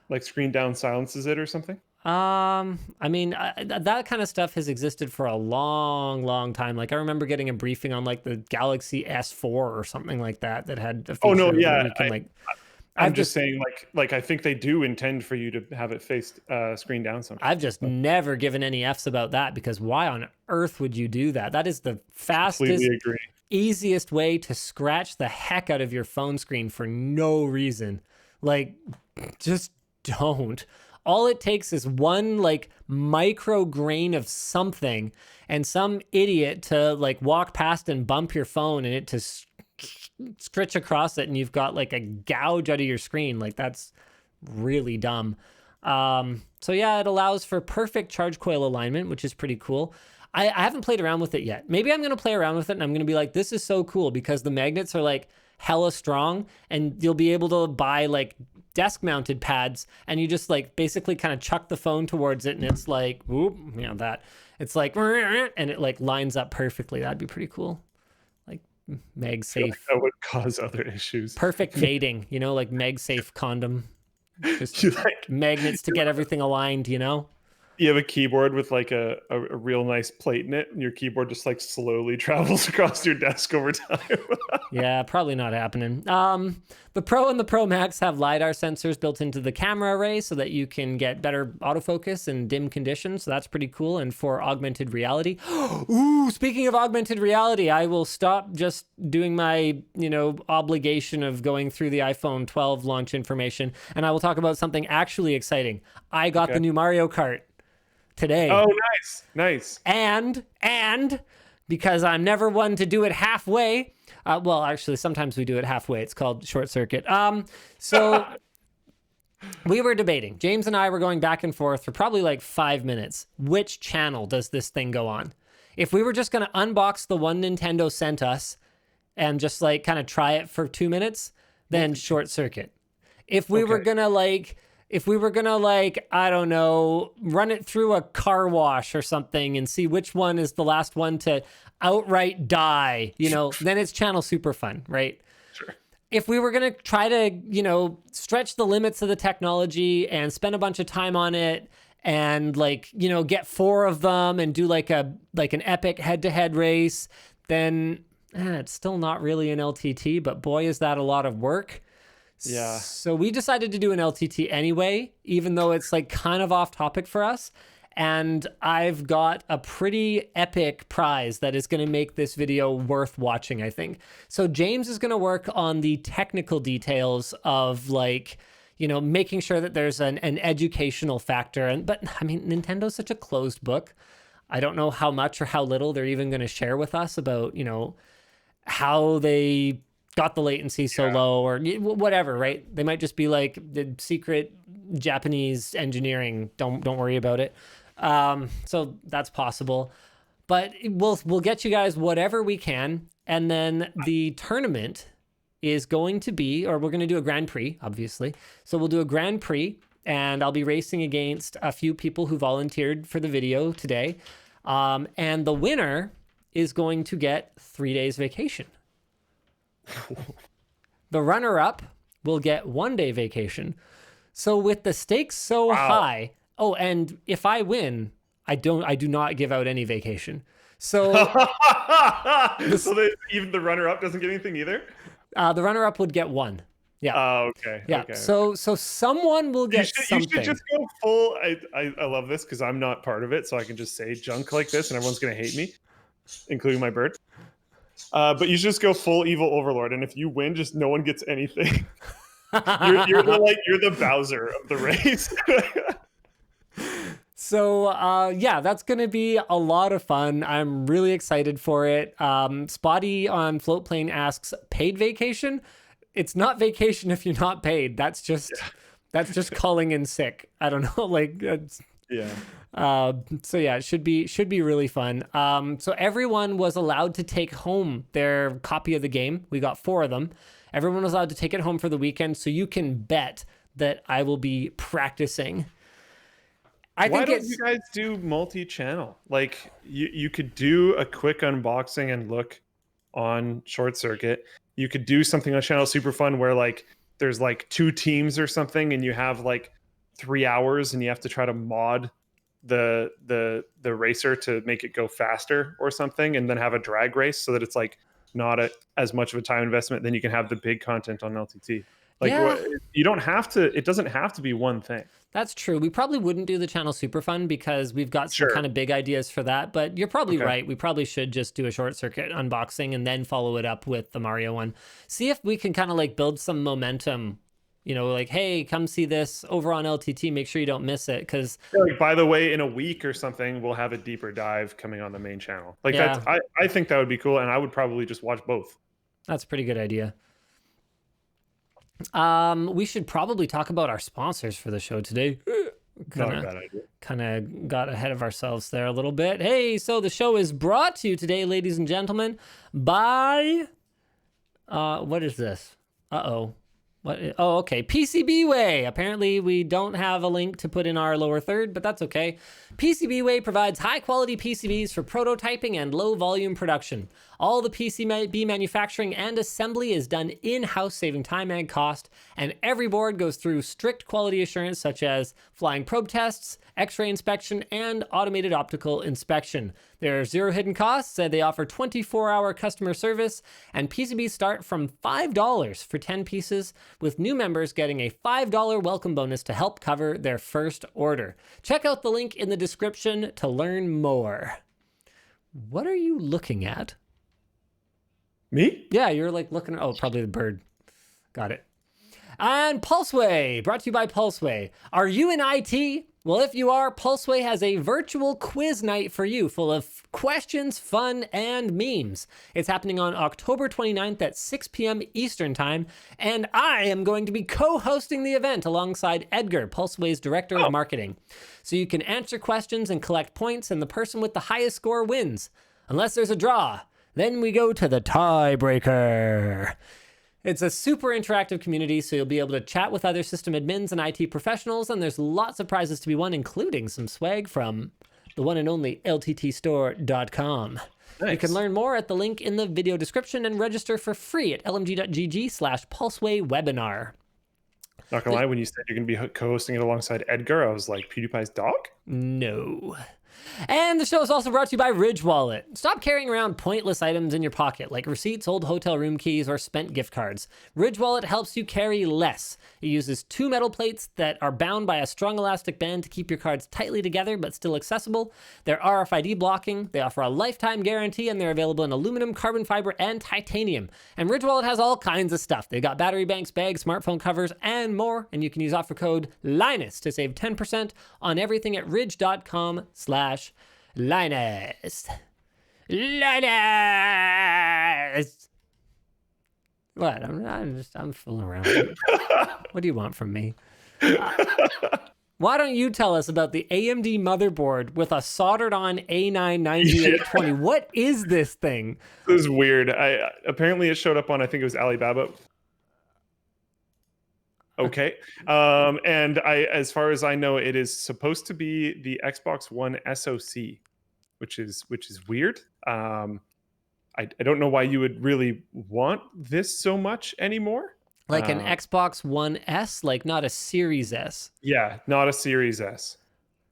Like screen down silences it or something? I mean, that kind of stuff has existed for a long, long time. Like I remember getting a briefing on like the Galaxy S4 or something like that had a feature. Oh no, yeah. I'm just saying, like I think they do intend for you to have it faced screen down sometimes. I've just never given any Fs about that, because why on earth would you do that? That is the fastest, easiest way to scratch the heck out of your phone screen for no reason. Like, just don't. All it takes is one like micro grain of something and some idiot to like walk past and bump your phone and it to scritch across it, and you've got like a gouge out of your screen. Like, that's really dumb. So yeah, it allows for perfect charge coil alignment, which is pretty cool. I haven't played around with it yet. Maybe I'm going to play around with it and I'm going to be like, this is so cool, because the magnets are like hella strong, and you'll be able to buy like desk mounted pads, and you just like basically kind of chuck the phone towards it, and it's like, whoop, you know, that it's like, and it like lines up perfectly. That'd be pretty cool. Like MagSafe. Like that would cause other issues. Perfect mating, you know, like MagSafe condom. Just like, magnets to get everything aligned, you know? You have a keyboard with like a real nice plate in it, and your keyboard just like slowly travels across your desk over time. Yeah, probably not happening. The Pro and the Pro Max have LiDAR sensors built into the camera array so that you can get better autofocus in dim conditions. So that's pretty cool. And for augmented reality. Ooh, speaking of augmented reality, I will stop just doing my, obligation of going through the iPhone 12 launch information, and I will talk about something actually exciting. I got the new Mario Kart today. Oh, nice. And because I'm never one to do it halfway, well, actually, sometimes we do it halfway. It's called short circuit. So we were debating. James and I were going back and forth for probably like 5 minutes. Which channel does this thing go on? If we were just going to unbox the one Nintendo sent us and just like kind of try it for 2 minutes, then short circuit. If we were going to I don't know, run it through a car wash or something and see which one is the last one to outright die, then it's channel super fun, right? Sure. If we were going to try to, stretch the limits of the technology and spend a bunch of time on it and like, you know, get 4 of them and do like an epic head-to-head race, then it's still not really an LTT, but boy, is that a lot of work. Yeah. So we decided to do an LTT anyway, even though it's like kind of off topic for us. And I've got a pretty epic prize that is going to make this video worth watching, I think. So James is going to work on the technical details of like, you know, making sure that there's an educational factor. But I mean, Nintendo's such a closed book. I don't know how much or how little they're even going to share with us about, you know, how they got the latency so low or whatever, right? They might just be like the secret Japanese engineering. Don't worry about it. So that's possible, but we'll get you guys whatever we can. And then the tournament is going to be, or we're going to do a Grand Prix, obviously. So we'll do a Grand Prix and I'll be racing against a few people who volunteered for the video today. And the winner is going to get 3 days vacation. The runner-up will get 1 day vacation. So with the stakes so high, oh, and if I win, I do not give out any vacation. So, even the runner-up doesn't get anything either? The runner-up would get 1. Yeah. Oh, okay. Yeah. Okay. So someone will get something. You should just go full. I love this because I'm not part of it, so I can just say junk like this, and everyone's gonna hate me, including my bird. But you should just go full evil overlord, and if you win, just no one gets anything. you're the Bowser of the race. So yeah, that's gonna be a lot of fun. I'm really excited for it. Spotty on Floatplane asks, paid vacation? It's not vacation if you're not paid. That's just calling in sick. I don't know, like yeah. So yeah, it should be really fun. So everyone was allowed to take home their copy of the game. We got 4 of them. Everyone was allowed to take it home for the weekend, so you can bet that I will be practicing. Why don't you guys do multi-channel? Like you could do a quick unboxing and look on Short Circuit. You could do something on Channel Super Fun where like there's like 2 teams or something, and you have like 3 hours, and you have to try to mod the racer to make it go faster or something, and then have a drag race so that it's like not as much of a time investment. Then you can have the big content on LTT. Like you don't have to. It doesn't have to be one thing. That's true. We probably wouldn't do the Channel Super Fun because we've got some kind of big ideas for that. But you're probably right. We probably should just do a Short Circuit unboxing and then follow it up with the Mario one. See if we can kind of like build some momentum. You know, like, hey, come see this over on LTT. Make sure you don't miss it. Because, like, by the way, in a week or something, we'll have a deeper dive coming on the main channel. Like, that's, I think that would be cool, and I would probably just watch both. That's a pretty good idea. We should probably talk about our sponsors for the show today. Not a bad idea. Kind of got ahead of ourselves there a little bit. Hey, so the show is brought to you today, ladies and gentlemen, by what is this? Uh-oh. Oh, okay. PCBWay. Apparently, we don't have a link to put in our lower third, but that's okay. PCBWay provides high-quality PCBs for prototyping and low-volume production. All the PCB manufacturing and assembly is done in-house, saving time and cost, and every board goes through strict quality assurance such as flying probe tests, X-ray inspection, and automated optical inspection. There are 0 hidden costs, and they offer 24-hour customer service, and PCBs start from $5 for 10 pieces, with new members getting a $5 welcome bonus to help cover their first order. Check out the link in the description to learn more. What are you looking at? Me? Yeah, you're like looking at, oh, probably the bird. Got it. And Pulseway, brought to you by Pulseway. Are you in IT? Well, if you are, Pulseway has a virtual quiz night for you full of questions, fun, and memes. It's happening on October 29th at 6 p.m. Eastern Time, and I am going to be co-hosting the event alongside Edgar, Pulseway's Director of Marketing. So you can answer questions and collect points, and the person with the highest score wins. Unless there's a draw. Then we go to the tiebreaker. It's a super interactive community, so you'll be able to chat with other system admins and IT professionals, and there's lots of prizes to be won, including some swag from the one and only LTTstore.com. Nice. You can learn more at the link in the video description and register for free at lmg.gg/Pulseway webinar. Not gonna lie, when you said you're gonna be co-hosting it alongside Edgar, I was like, PewDiePie's dog? No. And the show is also brought to you by Ridgewallet. Stop carrying around pointless items in your pocket, like receipts, old hotel room keys, or spent gift cards. Ridgewallet helps you carry less. It uses 2 metal plates that are bound by a strong elastic band to keep your cards tightly together but still accessible. They're RFID blocking, they offer a lifetime guarantee, and they're available in aluminum, carbon fiber, and titanium. And Ridgewallet has all kinds of stuff. They've got battery banks, bags, smartphone covers, and more. And you can use offer code Linus to save 10% on everything at ridge.com/Linus. Linus! What? I'm fooling around. What do you want from me? Why don't you tell us about the AMD motherboard with a soldered on A9 9820? What is this thing? This is weird. Apparently it showed up on, I think it was Alibaba. Okay. And as far as I know, it is supposed to be the Xbox One SOC, which is weird. I don't know why you would really want this so much anymore. Like an Xbox One S, like not a Series S. Yeah, not a Series S.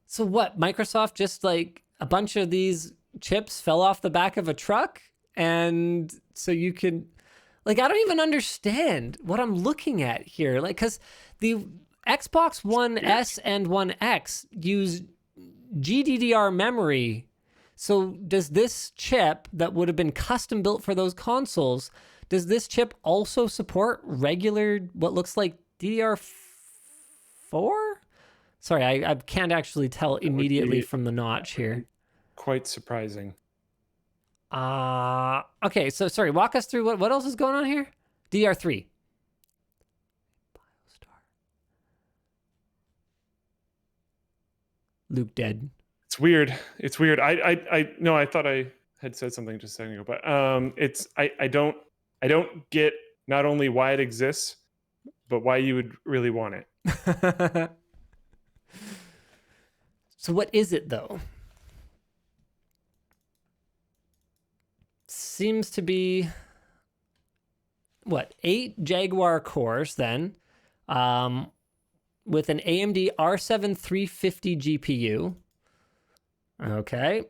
So what? Microsoft just like a bunch of these chips fell off the back of a truck, and so you could, like, I don't even understand what I'm looking at here. Like, because the Xbox One S and One X use GDDR memory. So does this chip that would have been custom built for those consoles, does this chip also support regular, what looks like DDR4? Sorry, I can't actually tell immediately from the notch here. Quite surprising. Okay, so sorry, walk us through what else is going on here? DDR3. Luke dead. It's weird. It's weird. I no, I thought I had said something just a second ago, but I don't get not only why it exists, but why you would really want it. So what is it though? Seems to be what, 8 Jaguar cores then, with an AMD R7 350 GPU. Okay.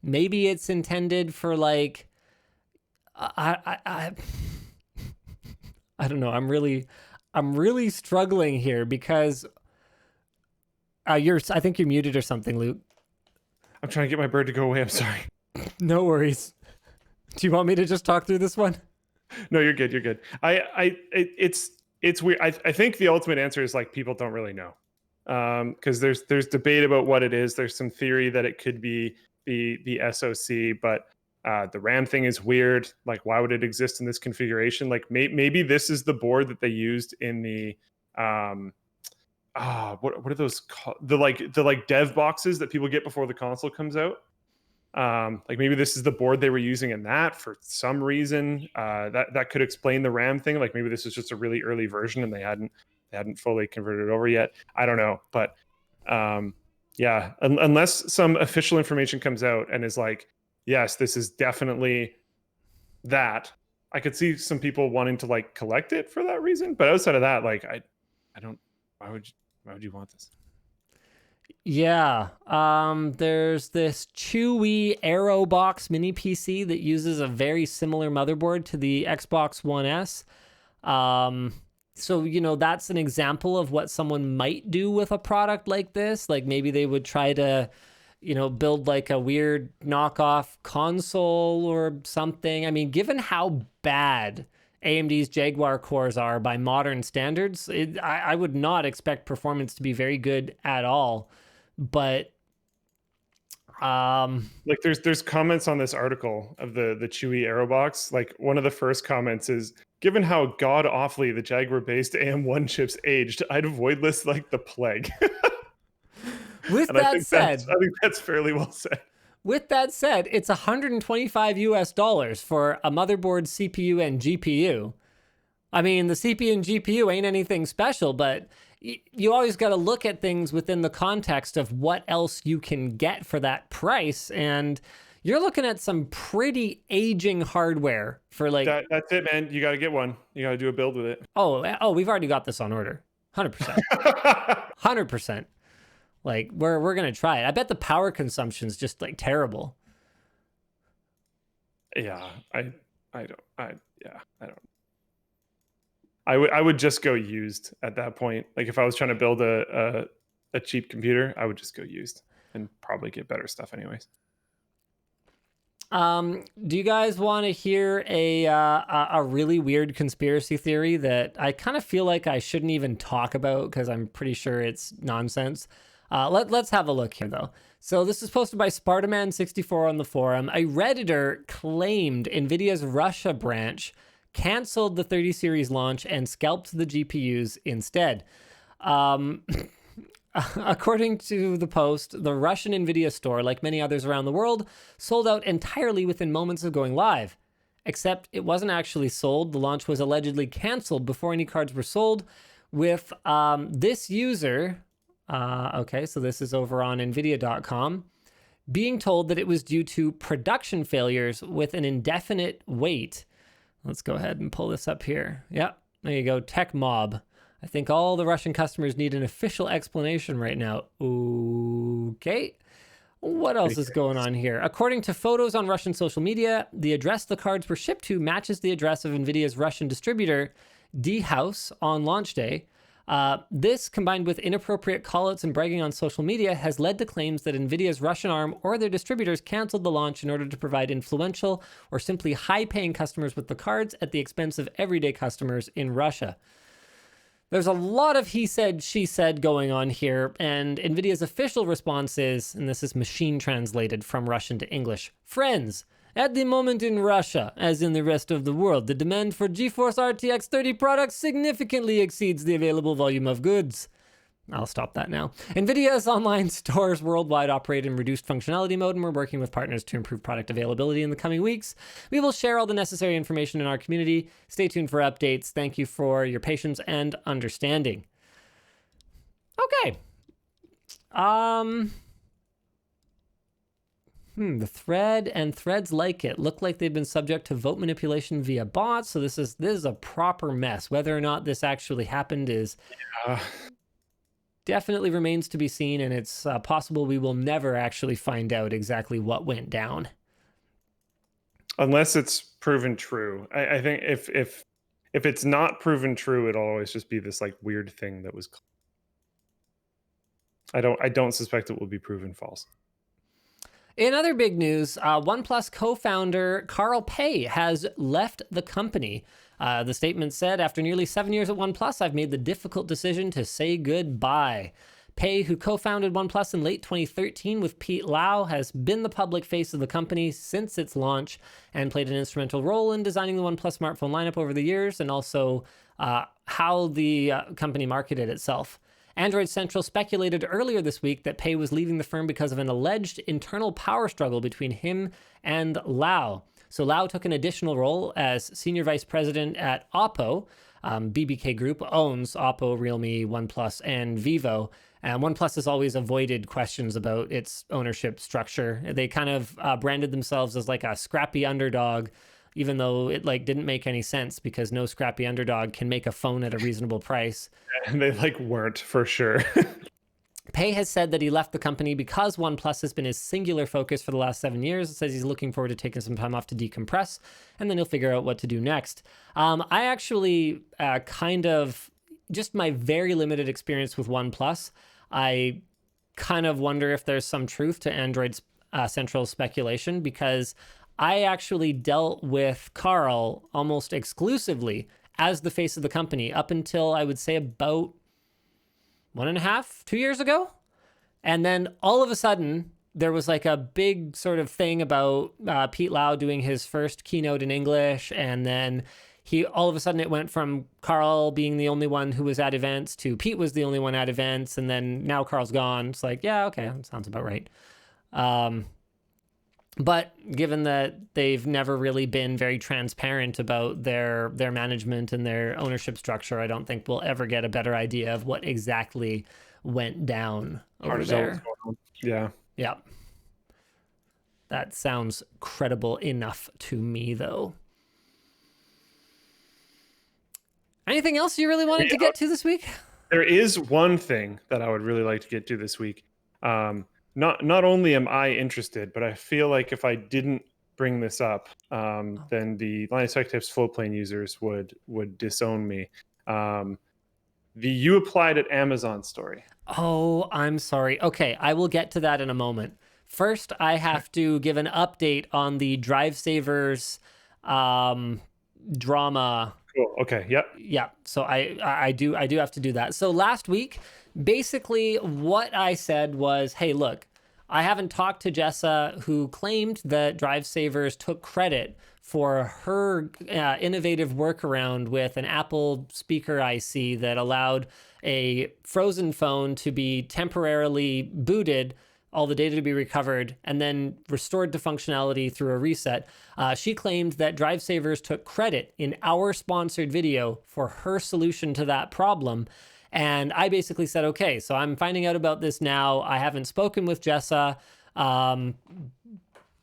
Maybe it's intended for like, I don't know. I'm really struggling here because I think you're muted or something, Luke. I'm trying to get my bird to go away. I'm sorry. No worries. Do you want me to just talk through this one? No, you're good. You're good. It's weird. I think the ultimate answer is like people don't really know. Because there's debate about what it is. There's some theory that it could be the SoC, but the RAM thing is weird. Like, why would it exist in this configuration? Like, maybe this is the board that they used in the what are those called? The like dev boxes that people get before the console comes out. Like maybe this is the board they were using in that for some reason. That could explain the RAM thing. Like maybe this is just a really early version and they hadn't fully converted it over yet. I don't know, but yeah, unless some official information comes out and is like, yes, this is definitely that, I could see some people wanting to like collect it for that reason. But outside of that, like I don't. Why would you want this? Yeah, there's this Chewy Aero Box mini PC that uses a very similar motherboard to the Xbox One S. So, you know, that's an example of what someone might do with a product like this. Like maybe they would try to, you know, build like a weird knockoff console or something. I mean, given how bad AMD's Jaguar cores are by modern standards, I would not expect performance to be very good at all. But like there's comments on this article of the Chewy Aerobox. Like one of the first comments is, given how god awfully the Jaguar based AM1 chips aged, I'd avoid this like the plague. With that said, I think that's fairly well said. With that said, it's $125 for a motherboard, CPU, and GPU. I mean, the CPU and GPU ain't anything special, but you always got to look at things within the context of what else you can get for that price. And, You're looking at some pretty aging hardware for like. That's it, man. You got to get one. You got to do a build with it. Oh, we've already got this on order. 100%. 100%. Like we're gonna try it. I bet the power consumption's just like terrible. Yeah, I don't. I would just go used at that point. Like if I was trying to build a cheap computer, I would just go used and probably get better stuff anyways. Do you guys want to hear a really weird conspiracy theory that I kind of feel like I shouldn't even talk about because I'm pretty sure it's nonsense? Let's have a look here though. So this is posted by Spartaman64 on the forum. A Redditor claimed Nvidia's Russia branch canceled the 30 series launch and scalped the GPUs instead. According to the post, the Russian Nvidia store, like many others around the world, sold out entirely within moments of going live. Except it wasn't actually sold. The launch was allegedly canceled before any cards were sold, with this user, okay, so this is over on Nvidia.com, being told that it was due to production failures with an indefinite wait. Let's go ahead and pull this up here. Yep, there you go, Tech Mob. I think all the Russian customers need an official explanation right now. Okay. What else is going on here? According to photos on Russian social media, the address the cards were shipped to matches the address of Nvidia's Russian distributor, D-House, on launch day. This, combined with inappropriate callouts and bragging on social media, has led to claims that Nvidia's Russian arm or their distributors canceled the launch in order to provide influential or simply high-paying customers with the cards at the expense of everyday customers in Russia. There's a lot of he said, she said going on here, and Nvidia's official response is, and this is machine translated from Russian to English, friends, at the moment in Russia, as in the rest of the world, the demand for GeForce RTX 30 products significantly exceeds the available volume of goods. I'll stop that now. Nvidia's online stores worldwide operate in reduced functionality mode, and we're working with partners to improve product availability in the coming weeks. We will share all the necessary information in our community. Stay tuned for updates. Thank you for your patience and understanding. Okay. The thread and threads like it look like they've been subject to vote manipulation via bots. So this is a proper mess. Whether or not this actually happened is definitely remains to be seen, and it's possible we will never actually find out exactly what went down. Unless it's proven true. I think if it's not proven true, it'll always just be this like weird thing that was. I don't suspect it will be proven false. In other big news, OnePlus co-founder Carl Pei has left the company. The statement said, after nearly 7 years at OnePlus, I've made the difficult decision to say goodbye. Pei, who co-founded OnePlus in late 2013 with Pete Lau, has been the public face of the company since its launch and played an instrumental role in designing the OnePlus smartphone lineup over the years, and also how the company marketed itself. Android Central speculated earlier this week that Pei was leaving the firm because of an alleged internal power struggle between him and Lau. So Lau took an additional role as senior vice president at Oppo. BBK Group owns Oppo, Realme, OnePlus, and Vivo. And OnePlus has always avoided questions about its ownership structure. They kind of branded themselves as like a scrappy underdog, even though it like didn't make any sense because no scrappy underdog can make a phone at a reasonable price. And they like weren't for sure. Pei has said that he left the company because OnePlus has been his singular focus for the last 7 years. It says he's looking forward to taking some time off to decompress, and then he'll figure out what to do next. I actually kind of, just my very limited experience with OnePlus, I kind of wonder if there's some truth to Android Central speculation, because I actually dealt with Carl almost exclusively as the face of the company up until I would say about 1.5, 2 years ago. And then all of a sudden, there was like a big sort of thing about Pete Lau doing his first keynote in English. And then all of a sudden it went from Carl being the only one who was at events to Pete was the only one at events. And then now Carl's gone. It's like, yeah, okay, that sounds about right. But given that they've never really been very transparent about their management and their ownership structure, I don't think we'll ever get a better idea of what exactly went down over there. Yeah. Yeah. That sounds credible enough to me, though. Anything else you really wanted to get to this week? There is one thing that I would really like to get to this week. Not only am I interested, but I feel like if I didn't bring this up, then the Linus Tech Tips Flowplane users would disown me. The You Applied at Amazon story. Oh, I'm sorry. Okay, I will get to that in a moment. First, I have to give an update on the DriveSavers drama. Cool. Okay. Yep. Yeah, so I do have to do that. So last week, basically what I said was, hey, look, I haven't talked to Jessa, who claimed that DriveSavers took credit for her innovative workaround with an Apple speaker IC that allowed a frozen phone to be temporarily booted, all the data to be recovered, and then restored to functionality through a reset. She claimed that DriveSavers took credit in our sponsored video for her solution to that problem. And I basically said, okay, so I'm finding out about this now. I haven't spoken with Jessa,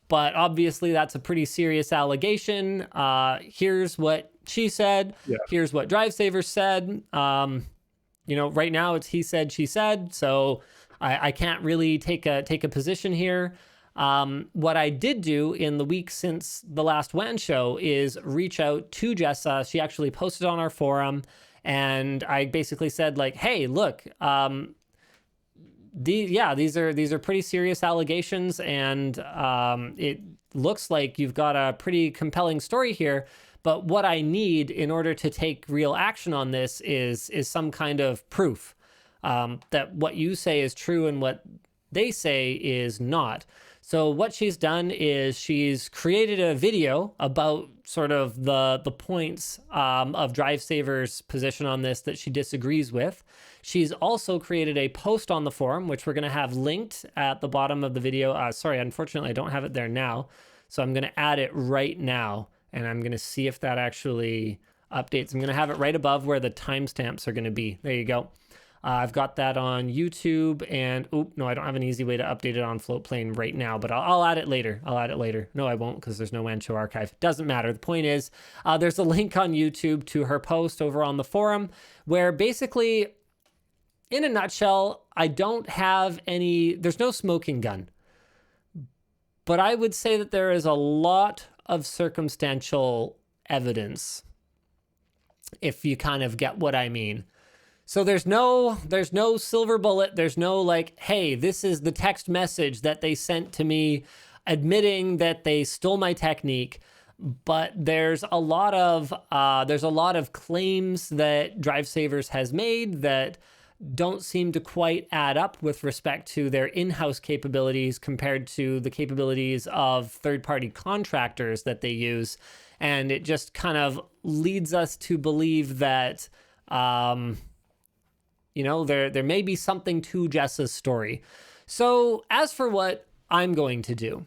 but obviously that's a pretty serious allegation. Here's what she said. Yeah. Here's what DriveSavers said. Right now it's he said, she said. So I can't really take a position here. What I did do in the week since the last WAN show is reach out to Jessa. She actually posted on our forum, and I basically said, like, hey, look, these are pretty serious allegations, and it looks like you've got a pretty compelling story here. But what I need in order to take real action on this is some kind of proof that what you say is true and what they say is not. So what she's done is she's created a video about sort of the points of DriveSavers' position on this that she disagrees with. She's also created a post on the forum, which we're going to have linked at the bottom of the video. Sorry, unfortunately, I don't have it there now. So I'm going to add it right now, and I'm going to see if that actually updates. I'm going to have it right above where the timestamps are going to be. There you go. I've got that on YouTube, and no, I don't have an easy way to update it on Floatplane right now, but I'll add it later. No, I won't, because there's no WAN show archive. Doesn't matter. The point is, there's a link on YouTube to her post over on the forum, where basically, in a nutshell, there's no smoking gun. But I would say that there is a lot of circumstantial evidence, if you kind of get what I mean. So there's no silver bullet. There's no like, hey, this is the text message that they sent to me admitting that they stole my technique. But there's a lot of claims that DriveSavers has made that don't seem to quite add up with respect to their in-house capabilities compared to the capabilities of third-party contractors that they use. And it just kind of leads us to believe that there may be something to Jessa's story. So as for what I'm going to do,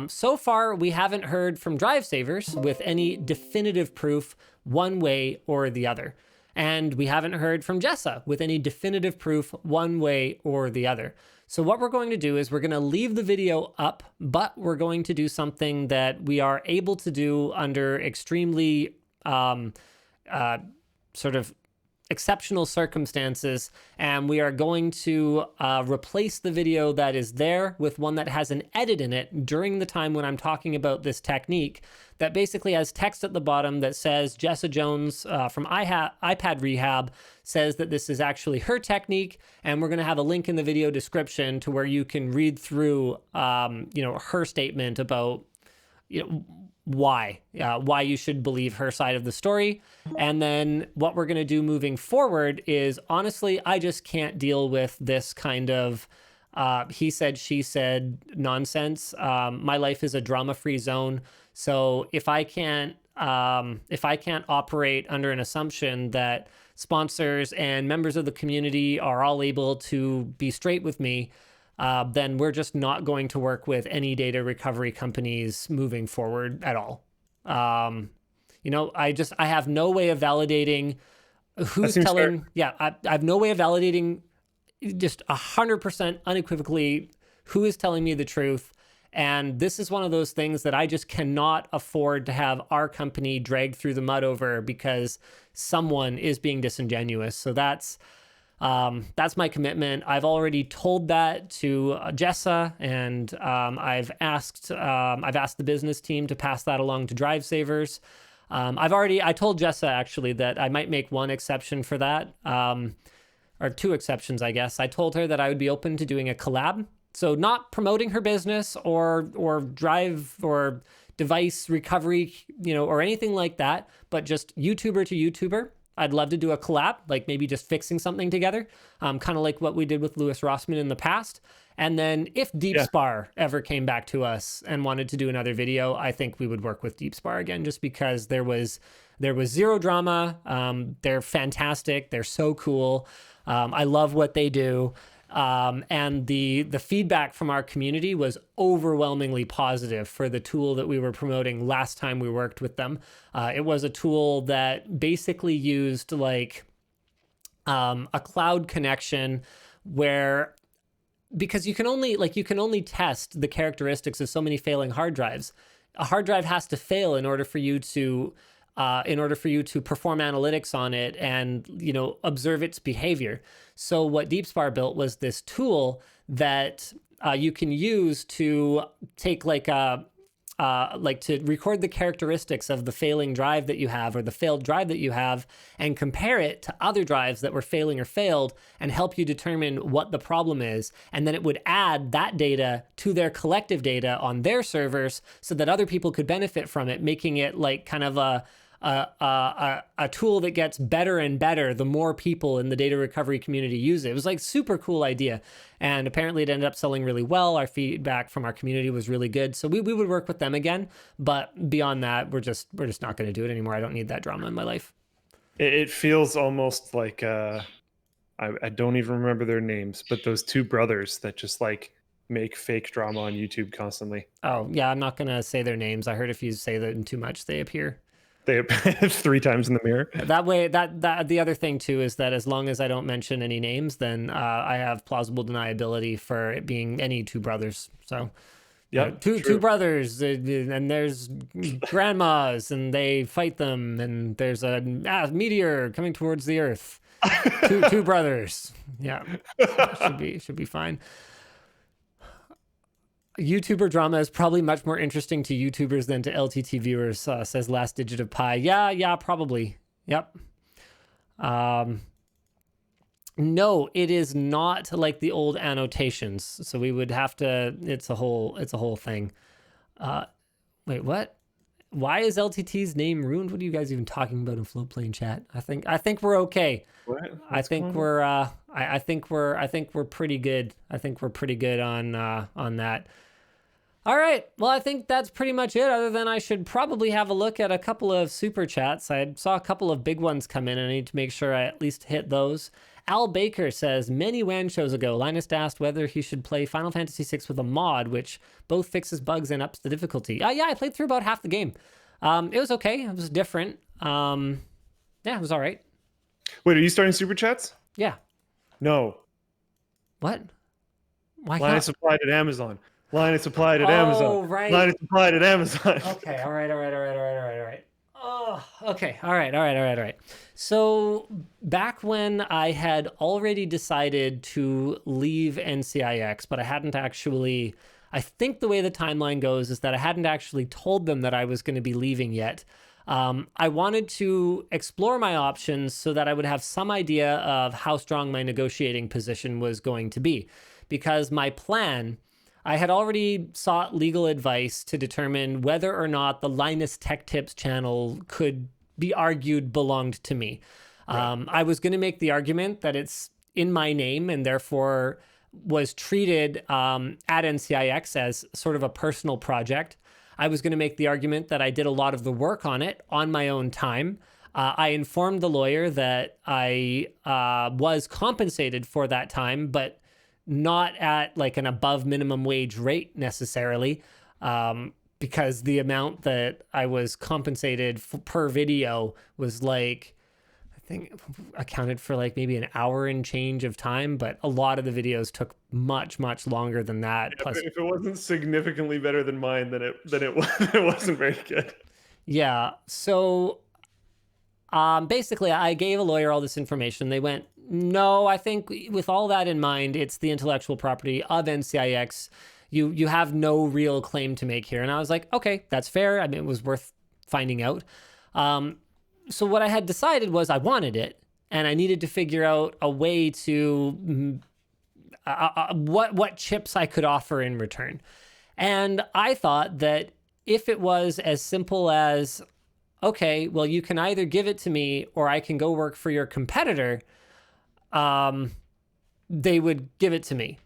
so far we haven't heard from DriveSavers with any definitive proof one way or the other. And we haven't heard from Jessa with any definitive proof one way or the other. So what we're going to do is we're going to leave the video up, but we're going to do something that we are able to do under extremely sort of exceptional circumstances, and we are going to replace the video that is there with one that has an edit in it during the time when I'm talking about this technique that basically has text at the bottom that says Jessa Jones from iPad Rehab says that this is actually her technique, and we're going to have a link in the video description to where you can read through her statement about why you should believe her side of the story. And then what we're going to do moving forward is, honestly, I just can't deal with this kind of he said, she said nonsense. My life is a drama-free zone. So if I can't operate under an assumption that sponsors and members of the community are all able to be straight with me, then we're just not going to work with any data recovery companies moving forward at all. I have no way of validating who's telling. Fair. Yeah, I have no way of validating just 100% unequivocally who is telling me the truth. And this is one of those things that I just cannot afford to have our company dragged through the mud over because someone is being disingenuous. So that's my commitment. I've already told that to Jessa, and I've asked the business team to pass that along to DriveSavers. I told Jessa actually that I might make one exception for that, or two exceptions, I guess. I told her that I would be open to doing a collab. So not promoting her business or drive or device recovery, or anything like that, but just YouTuber to YouTuber. I'd love to do a collab, like maybe just fixing something together, kind of like what we did with Louis Rossmann in the past. And then if DeepSpar ever came back to us and wanted to do another video, I think we would work with DeepSpar again, just because there was zero drama. They're fantastic. They're so cool. I love what they do. And the feedback from our community was overwhelmingly positive for the tool that we were promoting last time we worked with them. It was a tool that basically used like a cloud connection where, because you can only test the characteristics of so many failing hard drives. A hard drive has to fail in order for you to perform analytics on it and, observe its behavior. So what DeepSpar built was this tool that you can use to take to record the characteristics of the failing drive that you have or the failed drive that you have and compare it to other drives that were failing or failed and help you determine what the problem is. And then it would add that data to their collective data on their servers so that other people could benefit from it, making it like kind of a tool that gets better and better the more people in the data recovery community use it. It was like super cool idea. And apparently it ended up selling really well. Our feedback from our community was really good. So we would work with them again. But beyond that, we're just not going to do it anymore. I don't need that drama in my life. It feels almost like I don't even remember their names, but those two brothers that just like make fake drama on YouTube constantly. Oh yeah, I'm not going to say their names. I heard if you say them too much, they appear. They have 3 times in the mirror. That way, that the other thing too is that as long as I don't mention any names, then I have plausible deniability for it being any two brothers. So, yeah, two brothers, and there's grandmas, and they fight them, and there's a meteor coming towards the Earth. two brothers. Yeah, should be fine. YouTuber drama is probably much more interesting to YouTubers than to LTT viewers, says Last Digit of Pi. Yeah, probably. Yep. No, it is not like the old annotations. So we would have to, it's a whole thing. Wait, what? Why is LTT's name ruined? What are you guys even talking about in Floatplane chat? I think we're okay. What? I think we're pretty good. I think we're pretty good on that. All right. Well, I think that's pretty much it, other than I should probably have a look at a couple of super chats. I saw a couple of big ones come in, and I need to make sure I at least hit those. Al Baker says, many WAN shows ago, Linus asked whether he should play Final Fantasy VI with a mod, which both fixes bugs and ups the difficulty. Yeah, I played through about half the game. It was okay. It was different. Yeah, it was all right. Wait, are you starting super chats? Yeah. No. What? Why Linus not? applied at Amazon. Linus applied at Amazon. Oh, right. Linus applied at Amazon. Okay, all right. Oh, okay, all right. So back when I had already decided to leave NCIX, but I hadn't actually, I think the way the timeline goes is that I hadn't actually told them that I was going to be leaving yet. I wanted to explore my options so that I would have some idea of how strong my negotiating position was going to be. Because my plan, I had already sought legal advice to determine whether or not the Linus Tech Tips channel could be argued belonged to me. Right. I was going to make the argument that it's in my name and therefore was treated at NCIX as sort of a personal project. I was going to make the argument that I did a lot of the work on it on my own time. I informed the lawyer that I was compensated for that time, but not at like an above minimum wage rate necessarily, because the amount that I was compensated per video was like, I think accounted for like maybe an hour and change of time, but a lot of the videos took much longer than that. Yeah, Plus, if it wasn't significantly better than mine, then it wasn't very good. yeah. So basically, I gave a lawyer all this information. They went, no, I think with all that in mind, it's the intellectual property of NCIX. You have no real claim to make here. And I was like, okay, that's fair. I mean, it was worth finding out. So what I had decided was I wanted it, and I needed to figure out a way to what chips I could offer in return. And I thought that if it was as simple as, okay, well, you can either give it to me or I can go work for your competitor, they would give it to me.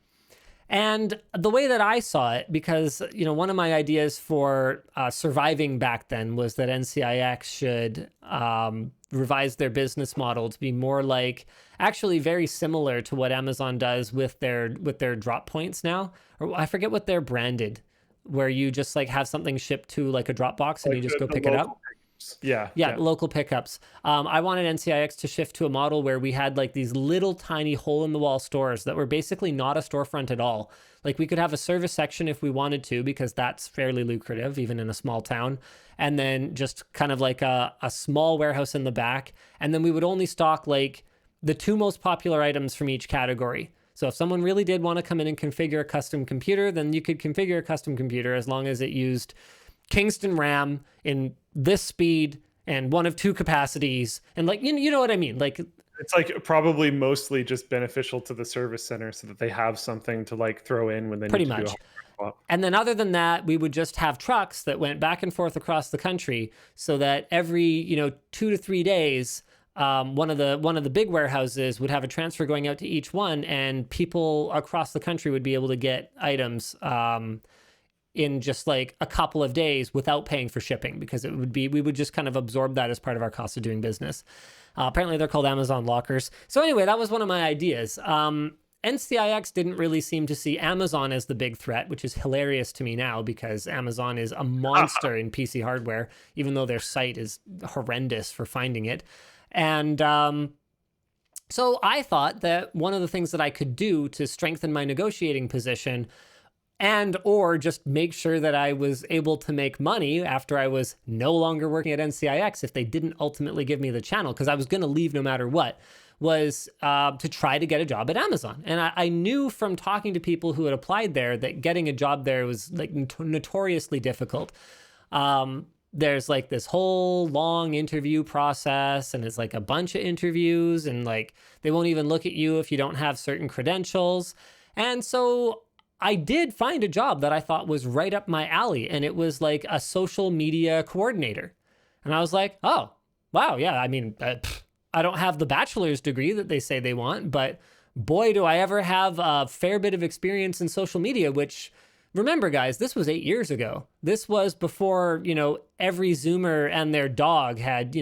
And the way that I saw it, because, one of my ideas for surviving back then was that NCIX should revise their business model to be more like, actually very similar to what Amazon does with their drop points now. Or I forget what they're branded, where you just like have something shipped to like a Dropbox and you just go pick it up. Yeah. Local pickups. I wanted NCIX to shift to a model where we had like these little tiny hole in the wall stores that were basically not a storefront at all. Like we could have a service section if we wanted to, because that's fairly lucrative even in a small town. And then just kind of like a small warehouse in the back. And then we would only stock like the 2 most popular items from each category. So if someone really did want to come in and configure a custom computer, then you could configure a custom computer as long as it used Kingston RAM in this speed and 1 of 2 capacities, and like you know what I mean. Like it's like probably mostly just beneficial to the service center so that they have something to like throw in when they pretty need to much. do a swap. And then other than that, we would just have trucks that went back and forth across the country, so that every 2 to 3 days, one of the big warehouses would have a transfer going out to each one, and people across the country would be able to get items in just like a couple of days without paying for shipping, because we would just kind of absorb that as part of our cost of doing business. Apparently they're called Amazon lockers. So anyway, that was one of my ideas. NCIX didn't really seem to see Amazon as the big threat, which is hilarious to me now, because Amazon is a monster in PC hardware, even though their site is horrendous for finding it. And so I thought that one of the things that I could do to strengthen my negotiating position and or just make sure that I was able to make money after I was no longer working at NCIX if they didn't ultimately give me the channel, because I was going to leave no matter what, was to try to get a job at Amazon. And I knew from talking to people who had applied there that getting a job there was like notoriously difficult. There's like this whole long interview process, and it's like a bunch of interviews, and like they won't even look at you if you don't have certain credentials. And so I did find a job that I thought was right up my alley, and it was like a social media coordinator. And I was like, oh, wow, yeah, I mean, I don't have the bachelor's degree that they say they want, but boy, do I ever have a fair bit of experience in social media, which, remember, guys, this was 8 years ago. This was before, every Zoomer and their dog had,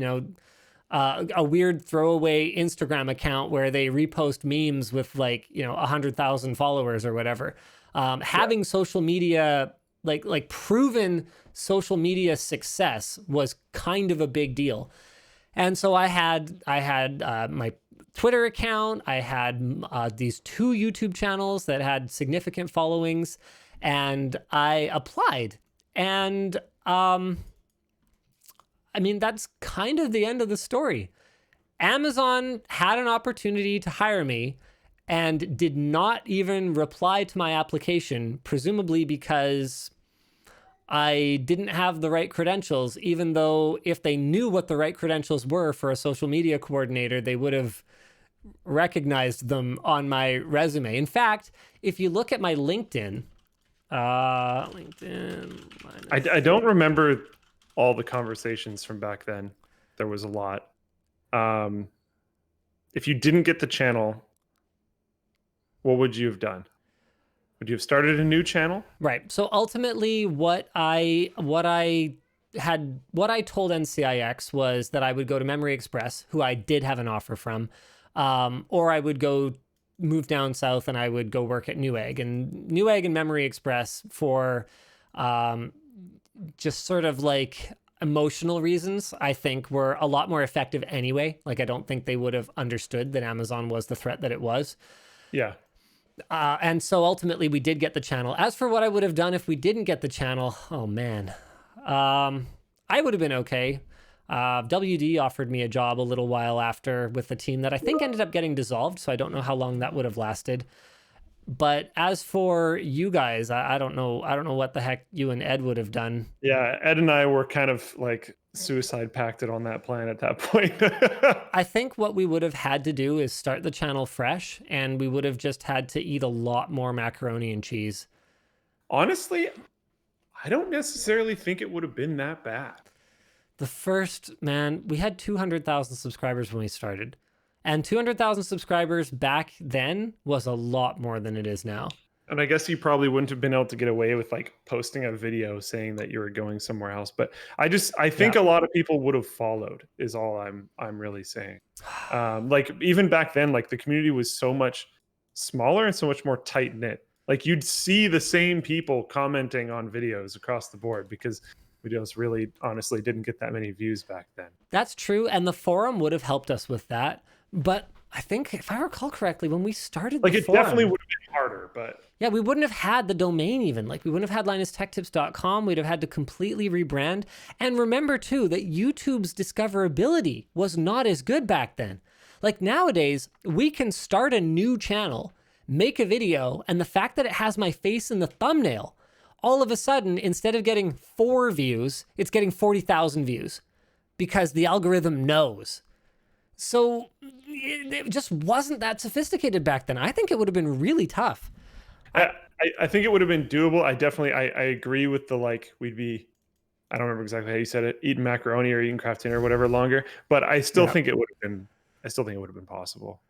a weird throwaway Instagram account where they repost memes with 100,000 followers or whatever. Having social media, like proven social media success was kind of a big deal. And so I had my Twitter account. I had these 2 YouTube channels that had significant followings, and I applied. And that's kind of the end of the story. Amazon had an opportunity to hire me and did not even reply to my application, presumably because I didn't have the right credentials, even though if they knew what the right credentials were for a social media coordinator, they would have recognized them on my resume. In fact, if you look at my LinkedIn, I don't remember all the conversations from back then. There was a lot. If you didn't get the channel, what would you have done? Would you have started a new channel? Right. So ultimately, what I told NCIX was that I would go to Memory Express, who I did have an offer from, or I would go move down south and I would go work at Newegg. And Newegg and Memory Express for just sort of like emotional reasons, I think were a lot more effective anyway. Like, I don't think they would have understood that Amazon was the threat that it was. Yeah. And so ultimately we did get the channel. As for what I would have done if we didn't get the channel, oh man, I would have been okay. WD offered me a job a little while after with a team that I think ended up getting dissolved. So I don't know how long that would have lasted. But as for you guys, I don't know. I don't know what the heck you and Ed would have done. Yeah, Ed and I were kind of like suicide pacted on that plan at that point. I think what we would have had to do is start the channel fresh, and we would have just had to eat a lot more macaroni and cheese. Honestly, I don't necessarily think it would have been that bad. The first, man, we had 200,000 subscribers when we started. And 200,000 subscribers back then was a lot more than it is now. And I guess you probably wouldn't have been able to get away with like posting a video saying that you were going somewhere else. But I think a lot of people would have followed is all I'm really saying. Like even back then, like the community was so much smaller and so much more tight knit. Like you'd see the same people commenting on videos across the board because videos really honestly didn't get that many views back then. That's true. And the forum would have helped us with that. But I think if I recall correctly, when we started like the it forum, definitely would have been harder, but yeah, we wouldn't have had the domain even. Like we wouldn't have had linustechtips.com. We'd have had to completely rebrand. And remember too that YouTube's discoverability was not as good back then. Like nowadays, we can start a new channel, make a video, and the fact that it has my face in the thumbnail, all of a sudden, instead of getting 4 views, it's getting 40,000 views because the algorithm knows. So it just wasn't that sophisticated back then. I think it would have been really tough. I think it would have been doable. I agree with the like we'd be, I don't remember exactly how you said it, eating macaroni or eating crafting or whatever longer, but I still think it would have been. I still think it would have been possible.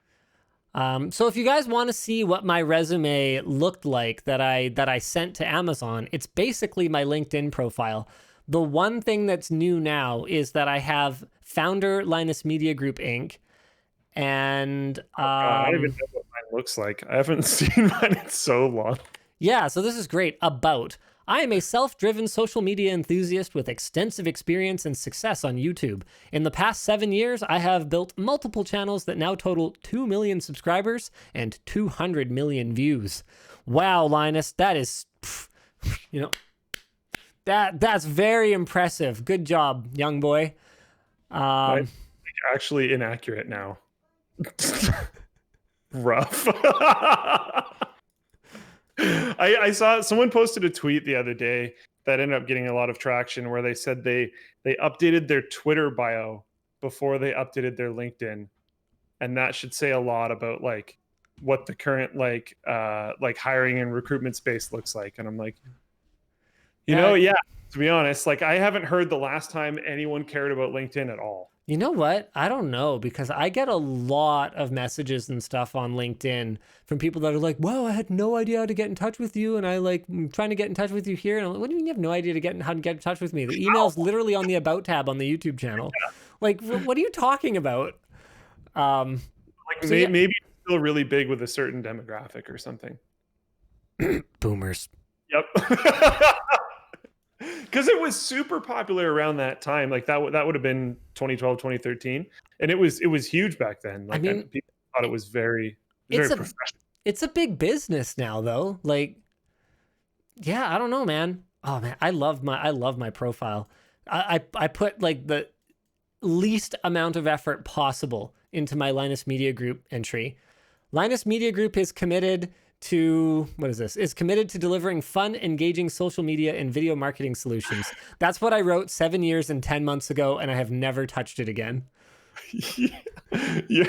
So if you guys want to see what my resume looked like that I sent to Amazon, it's basically my LinkedIn profile. The one thing that's new now is that I have founder Linus Media Group Inc. And I don't even know what mine looks like. I haven't seen mine in so long. Yeah, so this is great. About. I am a self-driven social media enthusiast with extensive experience and success on YouTube. In the past 7 years, I have built multiple channels that now total 2 million subscribers and 200 million views. Wow, Linus, that is, you know, that's very impressive. Good job, young boy. I'm actually inaccurate now. Rough. I saw someone posted a tweet the other day that ended up getting a lot of traction where they said they updated their Twitter bio before they updated their LinkedIn, and that should say a lot about like what the current like hiring and recruitment space looks like. And I'm like, to be honest, like I haven't heard the last time anyone cared about LinkedIn at all. You know what? I don't know, because I get a lot of messages and stuff on LinkedIn from people that are like, wow, I had no idea how to get in touch with you. And I'm trying to get in touch with you here. And I'm like, what do you mean you have no idea how to get in touch with me? The email's literally on the About tab on the YouTube channel. Like, what are you talking about? Maybe it's still really big with a certain demographic or something. Boomers. Yep. Because it was super popular around that time. Like that would have been 2012, 2013. And it was huge back then. Like, I mean, people thought it was very professional. It's a big business now though. Like, yeah, I don't know, man. Oh man, I love my profile. I put like the least amount of effort possible into my Linus Media Group entry. Linus Media Group is committed to delivering fun, engaging social media and video marketing solutions. That's what I wrote 7 years and 10 months ago, and I have never touched it again. Your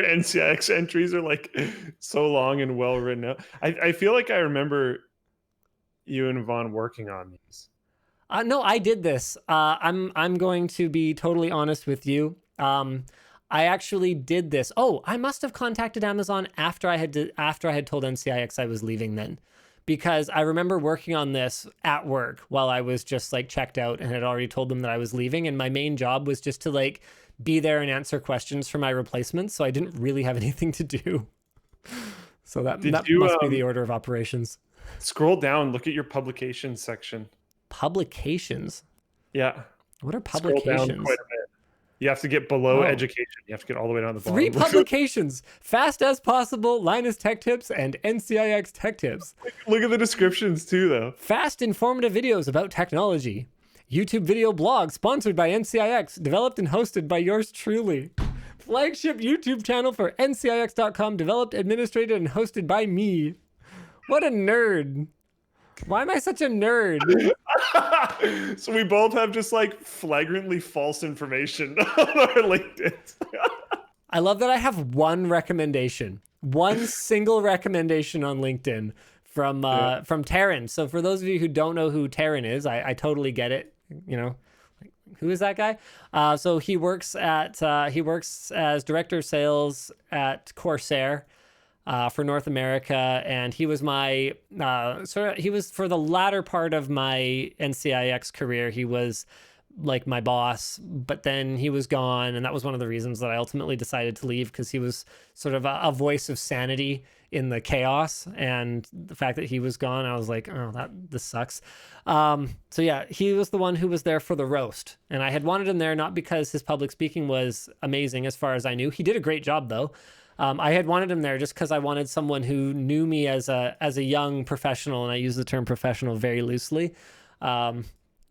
NCIX entries are like so long and well written out. I feel like I remember you and Vaughn working on these. No, I did this. I'm going to be totally honest with you. I actually did this. Oh, I must have contacted Amazon after I had told NCIX I was leaving then, because I remember working on this at work while I was just like checked out and had already told them that I was leaving. And my main job was just to like be there and answer questions for my replacements. So I didn't really have anything to do. So that must be the order of operations. Scroll down, look at your publications section. Publications? Yeah. What are Scroll down publications? quite a bit. You have to get below Oh. education. You have to get all the way down to the bottom. 3 publications: Fast as Possible, Linus Tech Tips, and NCIX Tech Tips. Look at the descriptions too, though. Fast, informative videos about technology. YouTube video blog sponsored by NCIX, developed and hosted by yours truly. Flagship YouTube channel for NCIX.com, developed, administrated, and hosted by me. What a nerd. Why am I such a nerd? So we both have just like flagrantly false information on our LinkedIn. I love that I have one recommendation, one single recommendation on LinkedIn from Taryn. So for those of you who don't know who Taryn is, I totally get it. You know, who is that guy? So he works as director of sales at Corsair for North America, and he was my he was for the latter part of my NCIX career. He was like my boss, but then he was gone, and that was one of the reasons that I ultimately decided to leave, because he was sort of a voice of sanity in the chaos, and the fact that he was gone, I was like, oh, this sucks. So yeah, he was the one who was there for the roast, and I had wanted him there not because his public speaking was amazing as far as I knew. He did a great job though. I had wanted him there just because I wanted someone who knew me as a young professional, and I use the term professional very loosely.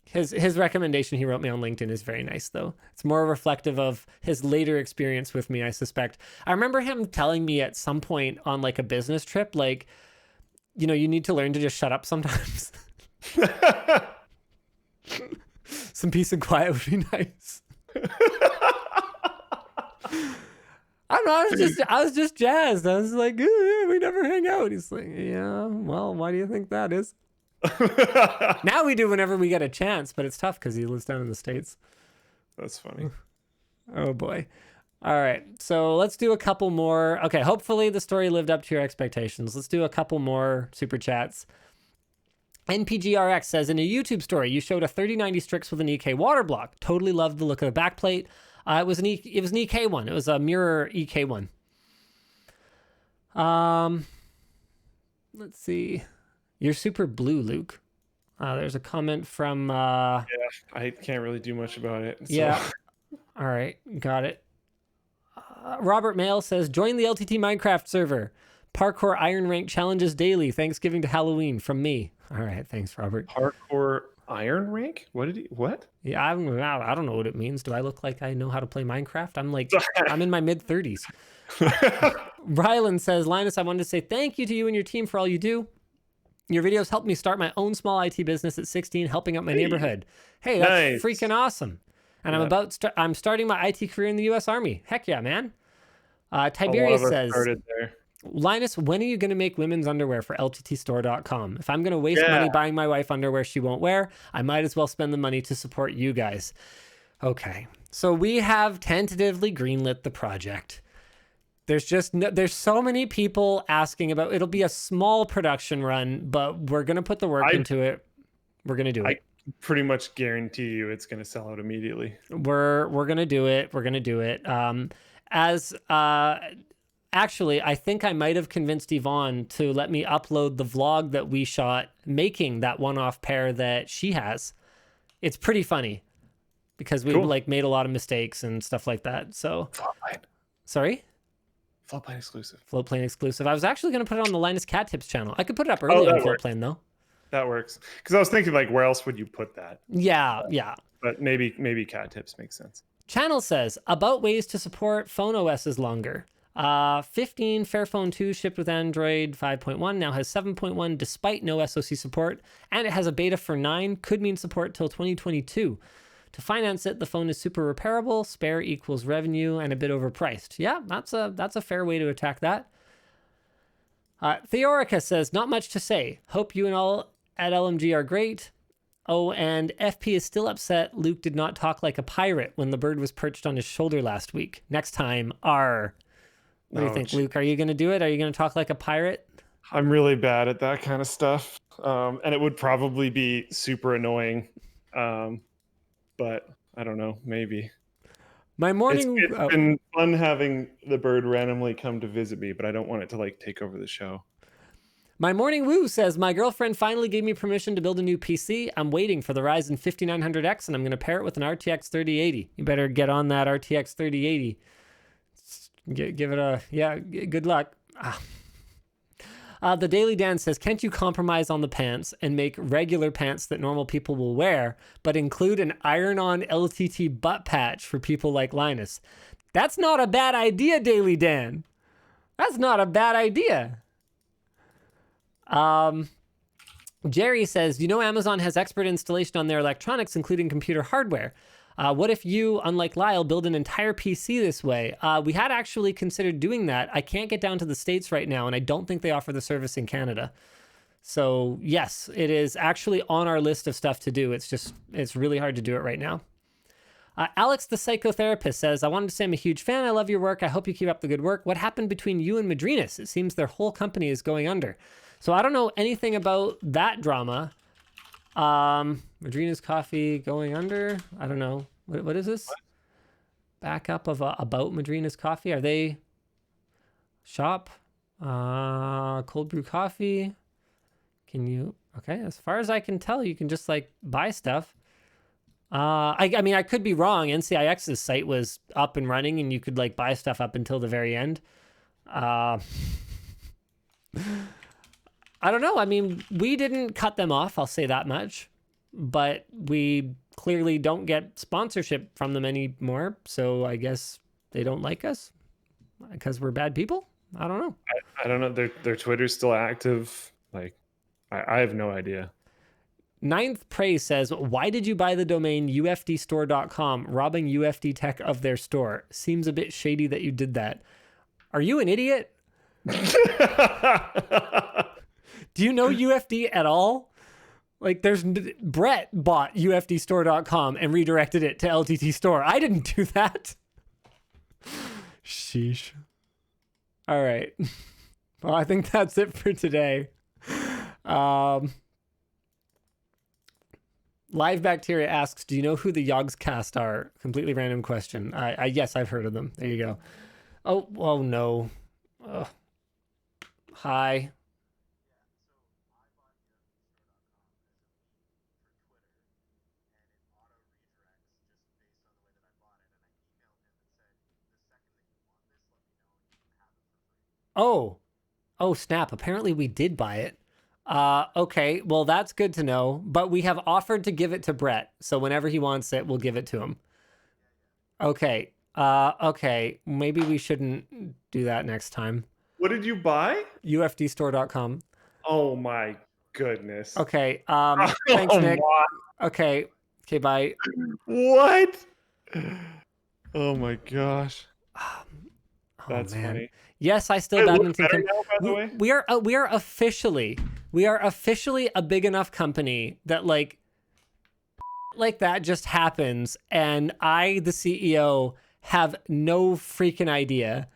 His recommendation he wrote me on LinkedIn is very nice, though. It's more reflective of his later experience with me, I suspect. I remember him telling me at some point on like a business trip, like, you know, you need to learn to just shut up sometimes. Some peace and quiet would be nice. I don't know, I was just jazzed. I was like, we never hang out. He's like, yeah, well, why do you think that is? Now we do whenever we get a chance, but it's tough because he lives down in the States. That's funny. Oh boy. All right, so let's do a couple more. Okay, hopefully the story lived up to your expectations. Let's do a couple more super chats. NPGRX says, in a YouTube story, you showed a 3090 Strix with an EK water block. Totally loved the look of the backplate. It was an EK one. It was a mirror EK one. Let's see. You're super blue, Luke. There's a comment from... Yeah, I can't really do much about it. So. Yeah. All right, got it. Robert Mail says, join the LTT Minecraft server. Parkour Iron Rank challenges daily. Thanksgiving to Halloween from me. All right, thanks, Robert. Parkour Iron Rank? What? Yeah, I don't know what it means. Do I look like I know how to play Minecraft? I'm in my mid-30s. Rylan says, Linus, I wanted to say thank you to you and your team for all you do. Your videos helped me start my own small IT business at 16, helping out my neighborhood. Hey, that's nice. Freaking awesome. And I'm starting my IT career in the U.S. Army. Heck yeah, man. Tiberius says, Linus, when are you going to make women's underwear for LTTstore.com? If I'm going to waste money buying my wife underwear she won't wear, I might as well spend the money to support you guys. Okay, so we have tentatively greenlit the project. There's so many people asking about, it'll be a small production run, but we're going to put the work into it. We're going to do it. I pretty much guarantee you it's going to sell out immediately. We're going to do it. We're going to do it. Actually, I think I might have convinced Yvonne to let me upload the vlog that we shot making that one-off pair that she has. It's pretty funny because we made a lot of mistakes and stuff like that. So, sorry? Floatplane exclusive. Floatplane exclusive. I was actually going to put it on the Linus Cat Tips channel. I could put it up early on Floatplane, though. That works. Because I was thinking, like, where else would you put that? Yeah. But maybe Cat Tips makes sense. Channel says, about ways to support phone OSs longer. 15 Fairphone 2 shipped with Android 5.1 now has 7.1 despite no SoC support, and it has a beta for 9, could mean support till 2022. To finance it, the phone is super repairable, spare equals revenue, and a bit overpriced. Yeah, that's a fair way to attack that. Theorica says, not much to say. Hope you and all at LMG are great. Oh, and FP is still upset Luke did not talk like a pirate when the bird was perched on his shoulder last week. Next time, R. What do you think, Luke? Are you going to do it? Are you going to talk like a pirate? I'm really bad at that kind of stuff. And it would probably be super annoying. But I don't know, maybe. My morning... It's been fun having the bird randomly come to visit me, but I don't want it to like take over the show. My Morning Woo says, my girlfriend finally gave me permission to build a new PC. I'm waiting for the Ryzen 5900X, and I'm going to pair it with an RTX 3080. You better get on that RTX 3080. Give it a, yeah, good luck. The Daily Dan says, can't you compromise on the pants and make regular pants that normal people will wear, but include an iron-on LTT butt patch for people like Linus? That's not a bad idea, Daily Dan. That's not a bad idea. Jerry says, you know, Amazon has expert installation on their electronics, including computer hardware. What if you, unlike Lyle, build an entire PC this way? We had actually considered doing that. I can't get down to the States right now, and I don't think they offer the service in Canada. So yes, it is actually on our list of stuff to do. It's really hard to do it right now. Alex, the psychotherapist, says, I wanted to say I'm a huge fan. I love your work. I hope you keep up the good work. What happened between you and Madrinas? It seems their whole company is going under. So I don't know anything about that drama. Madrina's Coffee going under? I don't know. What is this? What? Backup of about Madrina's Coffee? Are they shop? Cold brew coffee? Can you? Okay, as far as I can tell, you can just like buy stuff. I mean, I could be wrong. NCIX's site was up and running, and you could like buy stuff up until the very end. I don't know. I mean, we didn't cut them off, I'll say that much. But we clearly don't get sponsorship from them anymore. So I guess they don't like us because we're bad people. I don't know. I don't know. Their Twitter's still active. Like, I have no idea. Ninth Praise says, why did you buy the domain ufdstore.com, robbing UFD Tech of their store? Seems a bit shady that you did that. Are you an idiot? Do you know UFD at all? Like, Brett bought ufdstore.com and redirected it to LTT Store. I didn't do that. Sheesh. All right. Well, I think that's it for today. Live Bacteria asks, do you know who the Yogscast are? Completely random question. Yes, I've heard of them. There you go. Oh no. Hi. Oh snap. Apparently we did buy it. Okay, well, that's good to know, but we have offered to give it to Brett. So whenever he wants it, we'll give it to him. Okay. Okay. Maybe we shouldn't do that next time. What did you buy? ufdstore.com. Oh my goodness. Okay. Thanks, Nick. Okay. Okay, bye. What? Oh my gosh. That's man. funny. Yes, I still badminton. Now, by the way? We are officially a big enough company that like that just happens, and I, the CEO, have no freaking idea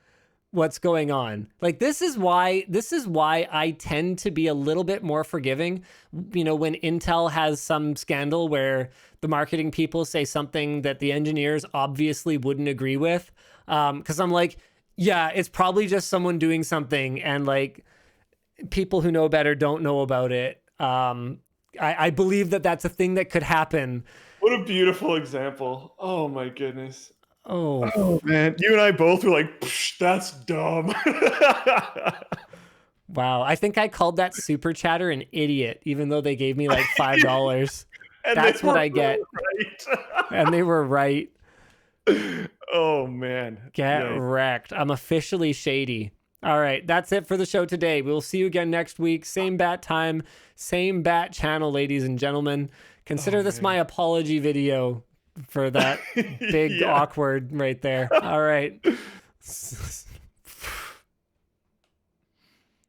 what's going on. Like, this is why I tend to be a little bit more forgiving, you know, when Intel has some scandal where the marketing people say something that the engineers obviously wouldn't agree with, because I'm like, yeah, it's probably just someone doing something, and like people who know better don't know about it. I believe that that's a thing that could happen. What a beautiful example. Oh my goodness. Oh man, you and I both were like, that's dumb. Wow, I think I called that super chatter an idiot, even though they gave me like $5. That's what I get. Right. And they were right. Oh man. Get wrecked. I'm officially shady. All right, that's it for the show today. We'll see you again next week. Same bat time, same bat channel, ladies and gentlemen. Consider this my apology video for that big awkward right there. All right.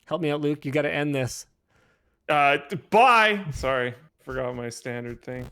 Help me out, Luke. You got to end this. Bye. Sorry. Forgot my standard thing.